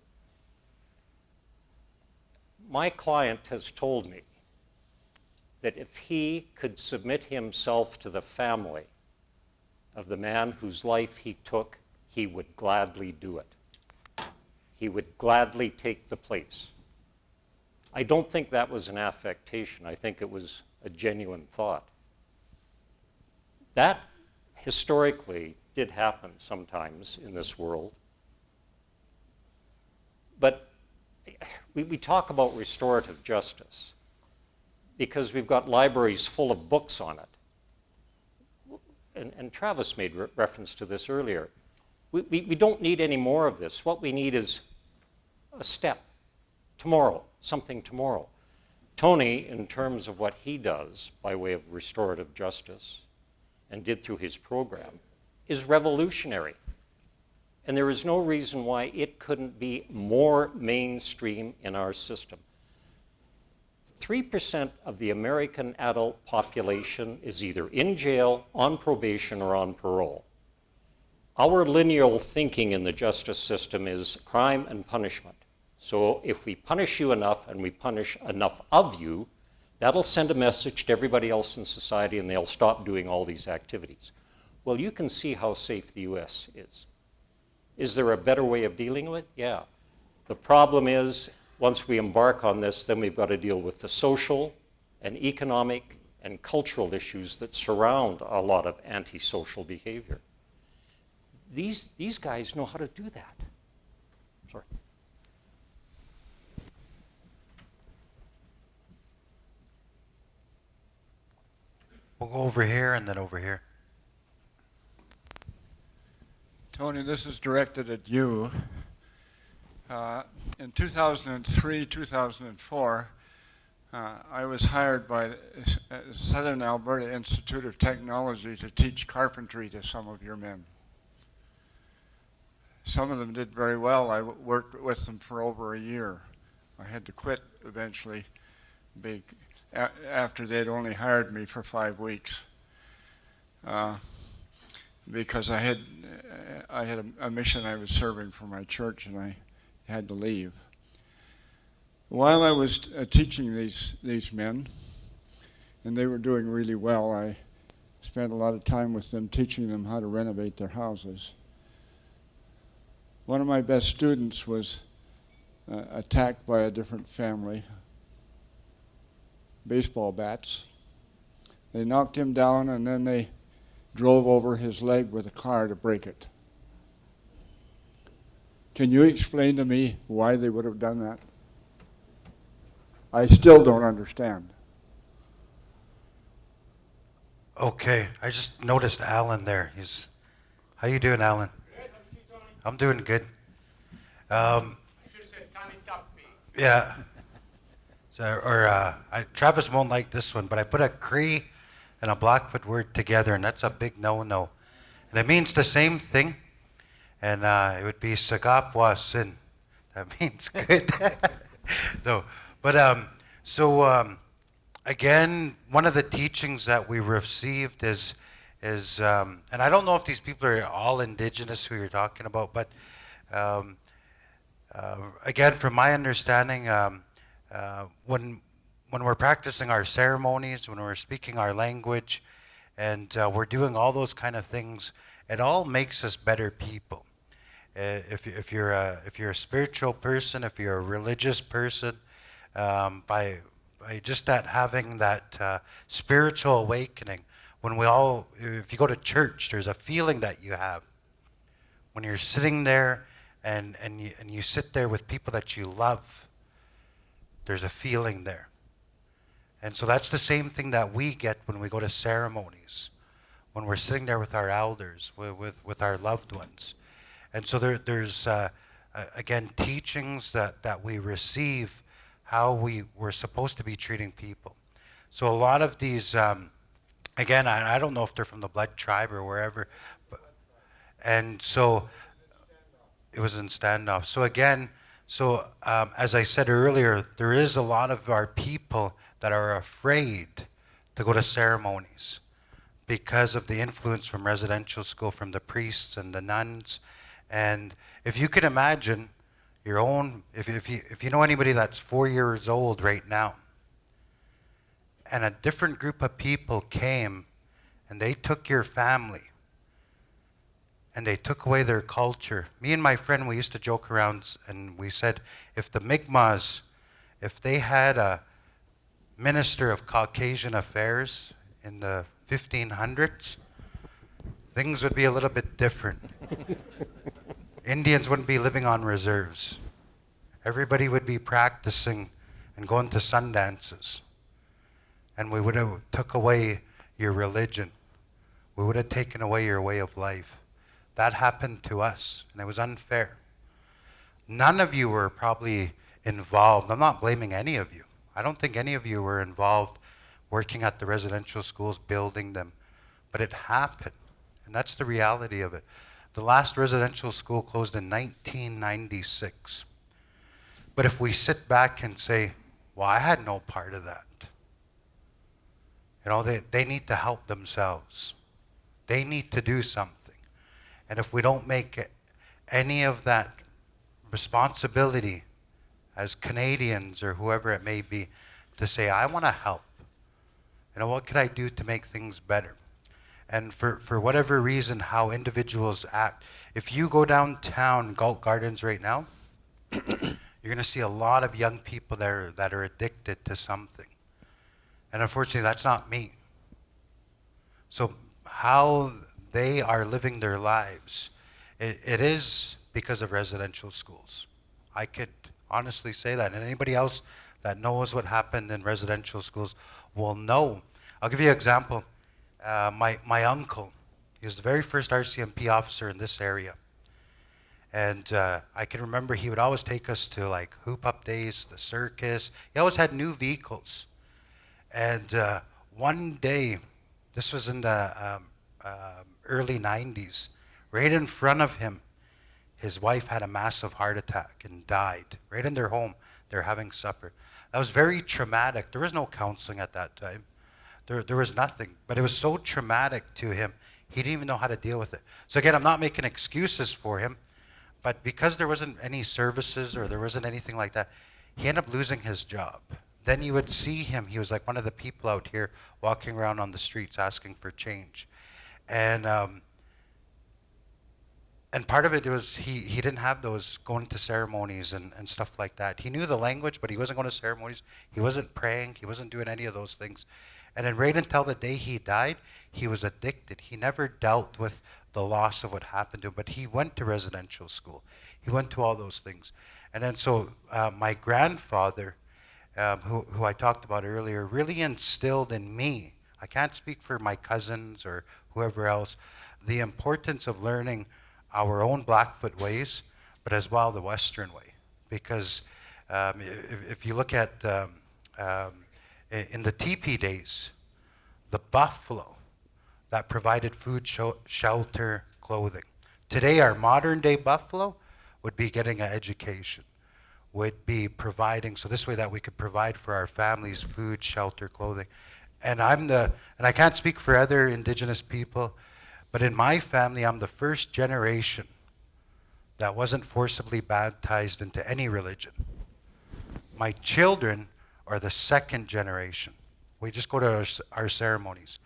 [SPEAKER 3] "My client has told me that if he could submit himself to the family of the man whose life he took, he would gladly do it. He would gladly take the place." I don't think that was an affectation. I think it was a genuine thought. That historically did happen sometimes in this world. But we talk about restorative justice because we've got libraries full of books on it. And Travis made reference to this earlier. We don't need any more of this. What we need is a step tomorrow, something tomorrow. Tony, in terms of what he does by way of restorative justice and did through his program, is revolutionary. And there is no reason why it couldn't be more mainstream in our system. 3% of the American adult population is either in jail, on probation, or on parole. Our lineal thinking in the justice system is crime and punishment. So if we punish you enough and we punish enough of you, that'll send a message to everybody else in society and they'll stop doing all these activities. Well, you can see how safe the US is. Is there a better way of dealing with it? Yeah. The problem is, once we embark on this, then we've got to deal with the social and economic and cultural issues that surround a lot of antisocial behavior. These guys know how to do that. Sorry.
[SPEAKER 2] We'll go over here and then over here.
[SPEAKER 6] Tony, this is directed at you. In 2003, 2004, I was hired by the Southern Alberta Institute of Technology to teach carpentry to some of your men. Some of them did very well. I worked with them for over a year. I had to quit eventually after they'd only hired me for 5 weeks because I had a mission I was serving for my church and I had to leave. While I was teaching these men, and they were doing really well, I spent a lot of time with them teaching them how to renovate their houses. One of my best students was attacked by a different family, baseball bats. They knocked him down and then they drove over his leg with a car to break it. Can you explain to me why they would have done that? I still don't understand.
[SPEAKER 2] Okay, I just noticed Alan there. How you doing, Alan?
[SPEAKER 5] Good. How are you, Tony?
[SPEAKER 2] I'm doing good.
[SPEAKER 5] I should have said Tony Duffy.
[SPEAKER 2] Yeah. Travis won't like this one, but I put a Cree and a Blackfoot word together, and that's a big no-no. And it means the same thing, and it would be Sagapwa Sin. That means good. No, but again, one of the teachings that we received is, and I don't know if these people are all indigenous who you're talking about, but again, from my understanding, when we're practicing our ceremonies, when we're speaking our language, and we're doing all those kind of things, it all makes us better people. If you're a spiritual person, if you're a religious person, by just that having that spiritual awakening, if you go to church, there's a feeling that you have when you're sitting there, and you sit there with people that you love. There's a feeling there. And so that's the same thing that we get when we go to ceremonies, when we're sitting there with our elders, with our loved ones. And so there's, again, teachings that we receive, how we're supposed to be treating people. So a lot of these, again, I don't know if they're from the Blood Tribe or wherever, and so it was in standoff. So again, as I said earlier, there is a lot of our people that are afraid to go to ceremonies because of the influence from residential school, from the priests and the nuns. And if you can imagine your own, if you know anybody that's 4 years old right now, and a different group of people came and they took your family and they took away their culture. Me and my friend, we used to joke around and we said, if the Mi'kmaq, if they had a minister of Caucasian affairs in the 1500s, things would be a little bit different. Indians wouldn't be living on reserves. Everybody would be practicing and going to sun dances. And we would have took away your religion. We would have taken away your way of life. That happened to us, and it was unfair. None of you were probably involved. I'm not blaming any of you. I don't think any of you were involved working at the residential schools, building them. But it happened, and that's the reality of it. The last residential school closed in 1996. But if we sit back and say, well, I had no part of that. You know, they need to help themselves. They need to do something. And if we don't make any of that responsibility as Canadians or whoever it may be to say, I want to help. You know, what could I do to make things better? And for whatever reason, how individuals act. If you go downtown Galt Gardens right now, you're going to see a lot of young people there that are addicted to something. And unfortunately, that's not me. So how they are living their lives, it is because of residential schools. I could honestly say that. And anybody else that knows what happened in residential schools will know. I'll give you an example. My uncle, he was the very first RCMP officer in this area. And I can remember he would always take us to like hoop up days, the circus. He always had new vehicles. And one day, this was in the early 90s, right in front of him, his wife had a massive heart attack and died. Right in their home, they're having supper. That was very traumatic. There was no counseling at that time. There was nothing. But it was so traumatic to him, he didn't even know how to deal with it. So again, I'm not making excuses for him, but because there wasn't any services or there wasn't anything like that, he ended up losing his job. Then you would see him, he was like one of the people out here walking around on the streets asking for change. And part of it was he didn't have those going to ceremonies and stuff like that. He knew the language, but he wasn't going to ceremonies. He wasn't praying. He wasn't doing any of those things. And then right until the day he died, he was addicted. He never dealt with the loss of what happened to him, but he went to residential school. He went to all those things. And then so my grandfather, who I talked about earlier, really instilled in me, I can't speak for my cousins or whoever else, the importance of learning our own Blackfoot ways, but as well the Western way. Because if you look at, in the teepee days, the buffalo that provided food, shelter, clothing. Today, our modern day buffalo would be getting an education, would be providing, so this way that we could provide for our families food, shelter, clothing. And I can't speak for other indigenous people, but in my family, I'm the first generation that wasn't forcibly baptized into any religion. My children are the second generation. We just go to our ceremonies.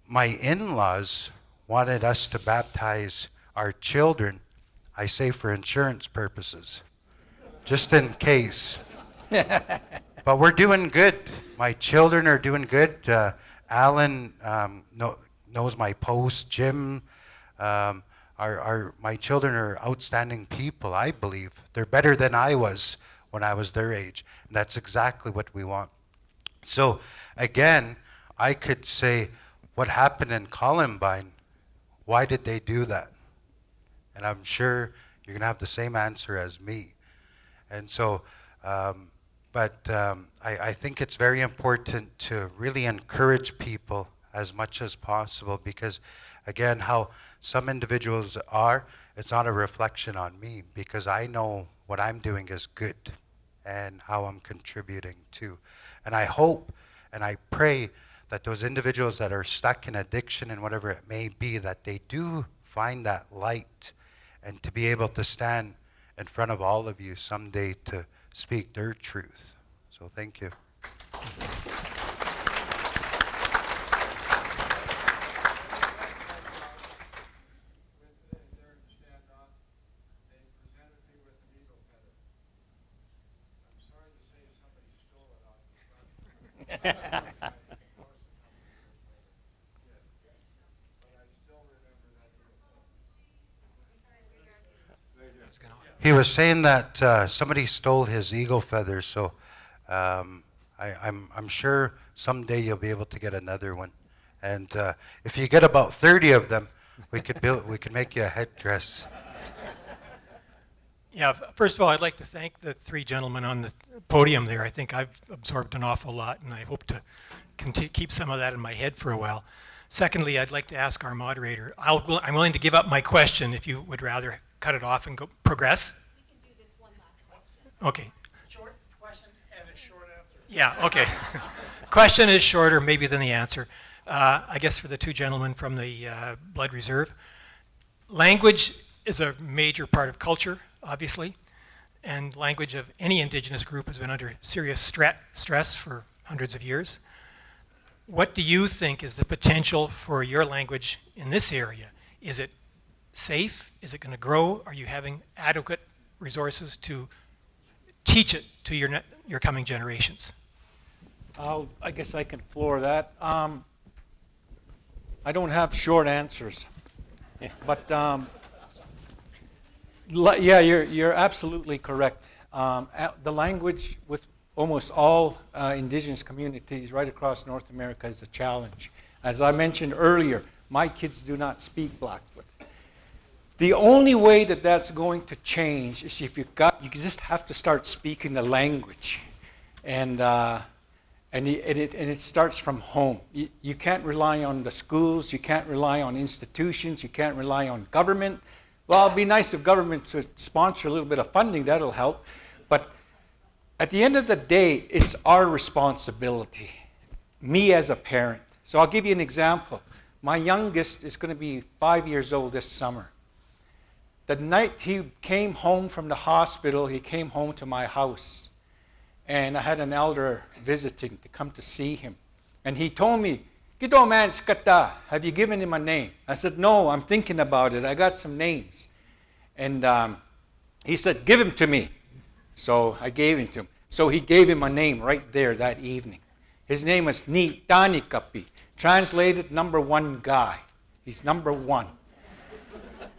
[SPEAKER 2] My in-laws wanted us to baptize our children, I say for insurance purposes, just in case. But we're doing good. My children are doing good. Alan knows my post. Jim, my children are outstanding people, I believe. They're better than I was when I was their age. And that's exactly what we want. So again, I could say, what happened in Columbine? Why did they do that? And I'm sure you're going to have the same answer as me. And so, I think it's very important to really encourage people as much as possible because, again, how some individuals are, it's not a reflection on me because I know what I'm doing is good and how I'm contributing to. And I hope and I pray that those individuals that are stuck in addiction and whatever it may be, that they do find that light and to be able to stand in front of all of you someday to speak their truth. So thank you. He was saying that somebody stole his eagle feathers, so I'm sure someday you'll be able to get another one. And if you get about 30 of them, we could make you a headdress.
[SPEAKER 7] Yeah, first of all, I'd like to thank the three gentlemen on the podium there. I think I've absorbed an awful lot, and I hope to keep some of that in my head for a while. Secondly, I'd like to ask our moderator, I'm willing to give up my question if you would rather cut it off and go progress.
[SPEAKER 1] We can do this one last question.
[SPEAKER 7] Okay.
[SPEAKER 5] Short question and a short answer.
[SPEAKER 7] Yeah, okay. Question is shorter maybe than the answer. I guess for the two gentlemen from the Blood Reserve. Language is a major part of culture, obviously, and language of any indigenous group has been under serious stress for hundreds of years. What do you think is the potential for your language in this area? Is it safe? Is it going to grow? Are you having adequate resources to teach it to your coming generations?
[SPEAKER 8] I guess I can floor that. I don't have short answers, but yeah, you're absolutely correct. The language with almost all indigenous communities right across North America is a challenge. As I mentioned earlier, my kids do not speak Blackfoot. The only way that that's going to change is if you just have to start speaking the language, and it starts from home. You can't rely on the schools, you can't rely on institutions, you can't rely on government. Well, it'd be nice if government would sponsor a little bit of funding, that'll help. But at the end of the day, it's our responsibility, me as a parent. So I'll give you an example. My youngest is going to be 5 years old this summer. The night he came home from the hospital, he came home to my house. And I had an elder visiting to come to see him. And he told me, "Kito man, skata, have you given him a name?" I said, "No, I'm thinking about it. I got some names." And he said, "Give him to me." So I gave him to him. So he gave him a name right there that evening. His name was Ni Tani Kapi, translated number one guy. He's number one.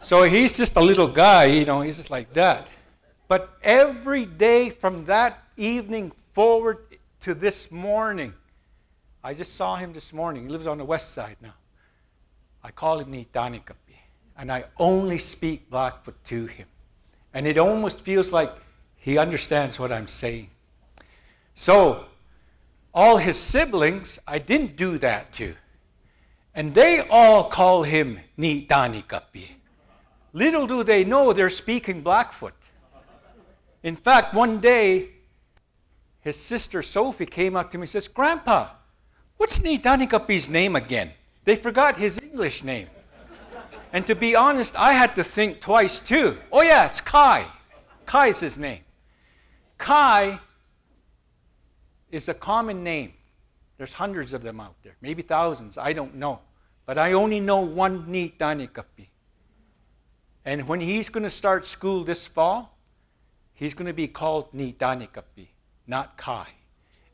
[SPEAKER 8] So he's just a little guy, he's just like that. But every day from that evening forward to this morning, I just saw him this morning. He lives on the west side now. I call him Nitanikapi, and I only speak Blackfoot to him. And it almost feels like he understands what I'm saying. So, all his siblings, I didn't do that to. And they all call him Nitanikapi. Little do they know they're speaking Blackfoot. In fact, one day, his sister Sophie came up to me and says, "Grandpa, what's Nitanikapi's name again?" They forgot his English name. And to be honest, I had to think twice too. Oh yeah, it's Kai. Kai's his name. Kai is a common name. There's hundreds of them out there, maybe thousands, I don't know. But I only know one Nitanikapi. And when he's going to start school this fall, he's going to be called Nitanikapi, not Kai.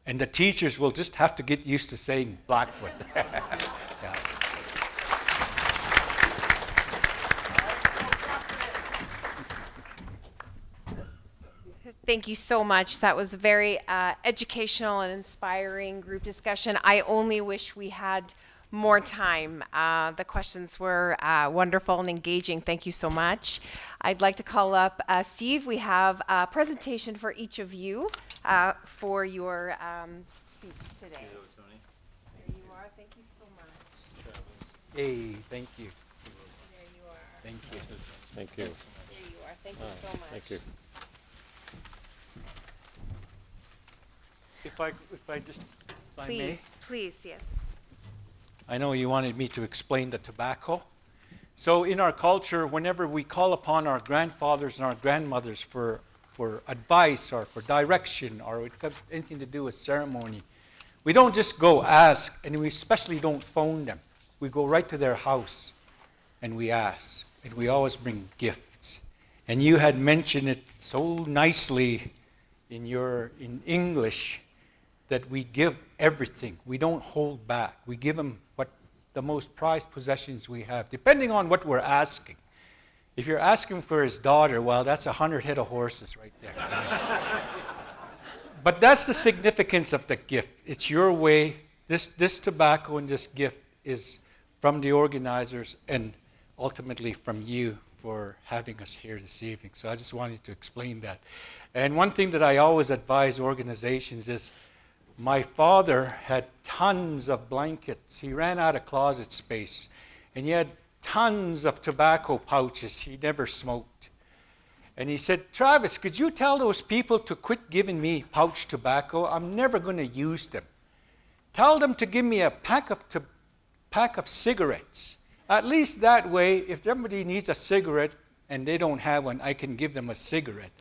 [SPEAKER 8] And the teachers will just have to get used to saying Blackfoot. Yeah.
[SPEAKER 1] Thank you so much. That was a very educational and inspiring group discussion. I only wish we had more time. The questions were wonderful and engaging. Thank you so much. I'd like to call up Steve. We have a presentation for each of you for your speech today. There you are. Thank you so much.
[SPEAKER 8] Hey, thank you.
[SPEAKER 1] There you are.
[SPEAKER 8] Thank you.
[SPEAKER 3] Thank you.
[SPEAKER 1] There you are. Thank you so much.
[SPEAKER 3] Thank you.
[SPEAKER 8] If I just, if I may.
[SPEAKER 1] Please, yes.
[SPEAKER 8] I know you wanted me to explain the tobacco. So in our culture, whenever we call upon our grandfathers and our grandmothers for advice or for direction or it has anything to do with ceremony, we don't just go ask, and we especially don't phone them. We go right to their house and we ask, and we always bring gifts. And you had mentioned it so nicely in English that we give everything. We don't hold back. We give them what the most prized possessions we have, depending on what we're asking. If you're asking for his daughter, well, that's 100 head of horses right there. But that's the significance of the gift. It's your way. This tobacco and this gift is from the organizers and ultimately from you for having us here this evening. So I just wanted to explain that. And one thing that I always advise organizations is my father had tons of blankets. He ran out of closet space. And he had tons of tobacco pouches. He never smoked. And he said, "Travis, could you tell those people to quit giving me pouch tobacco? I'm never going to use them. Tell them to give me a pack of cigarettes. At least that way, if somebody needs a cigarette and they don't have one, I can give them a cigarette."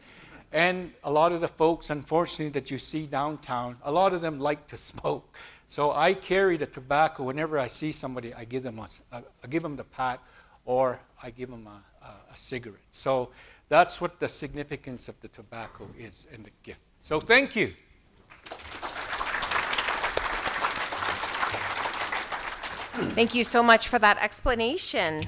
[SPEAKER 8] And a lot of the folks, unfortunately, that you see downtown, a lot of them like to smoke. So I carry the tobacco. Whenever I see somebody, I give them the pack or I give them a cigarette. So that's what the significance of the tobacco is and the gift. So thank you.
[SPEAKER 1] Thank you so much for that explanation.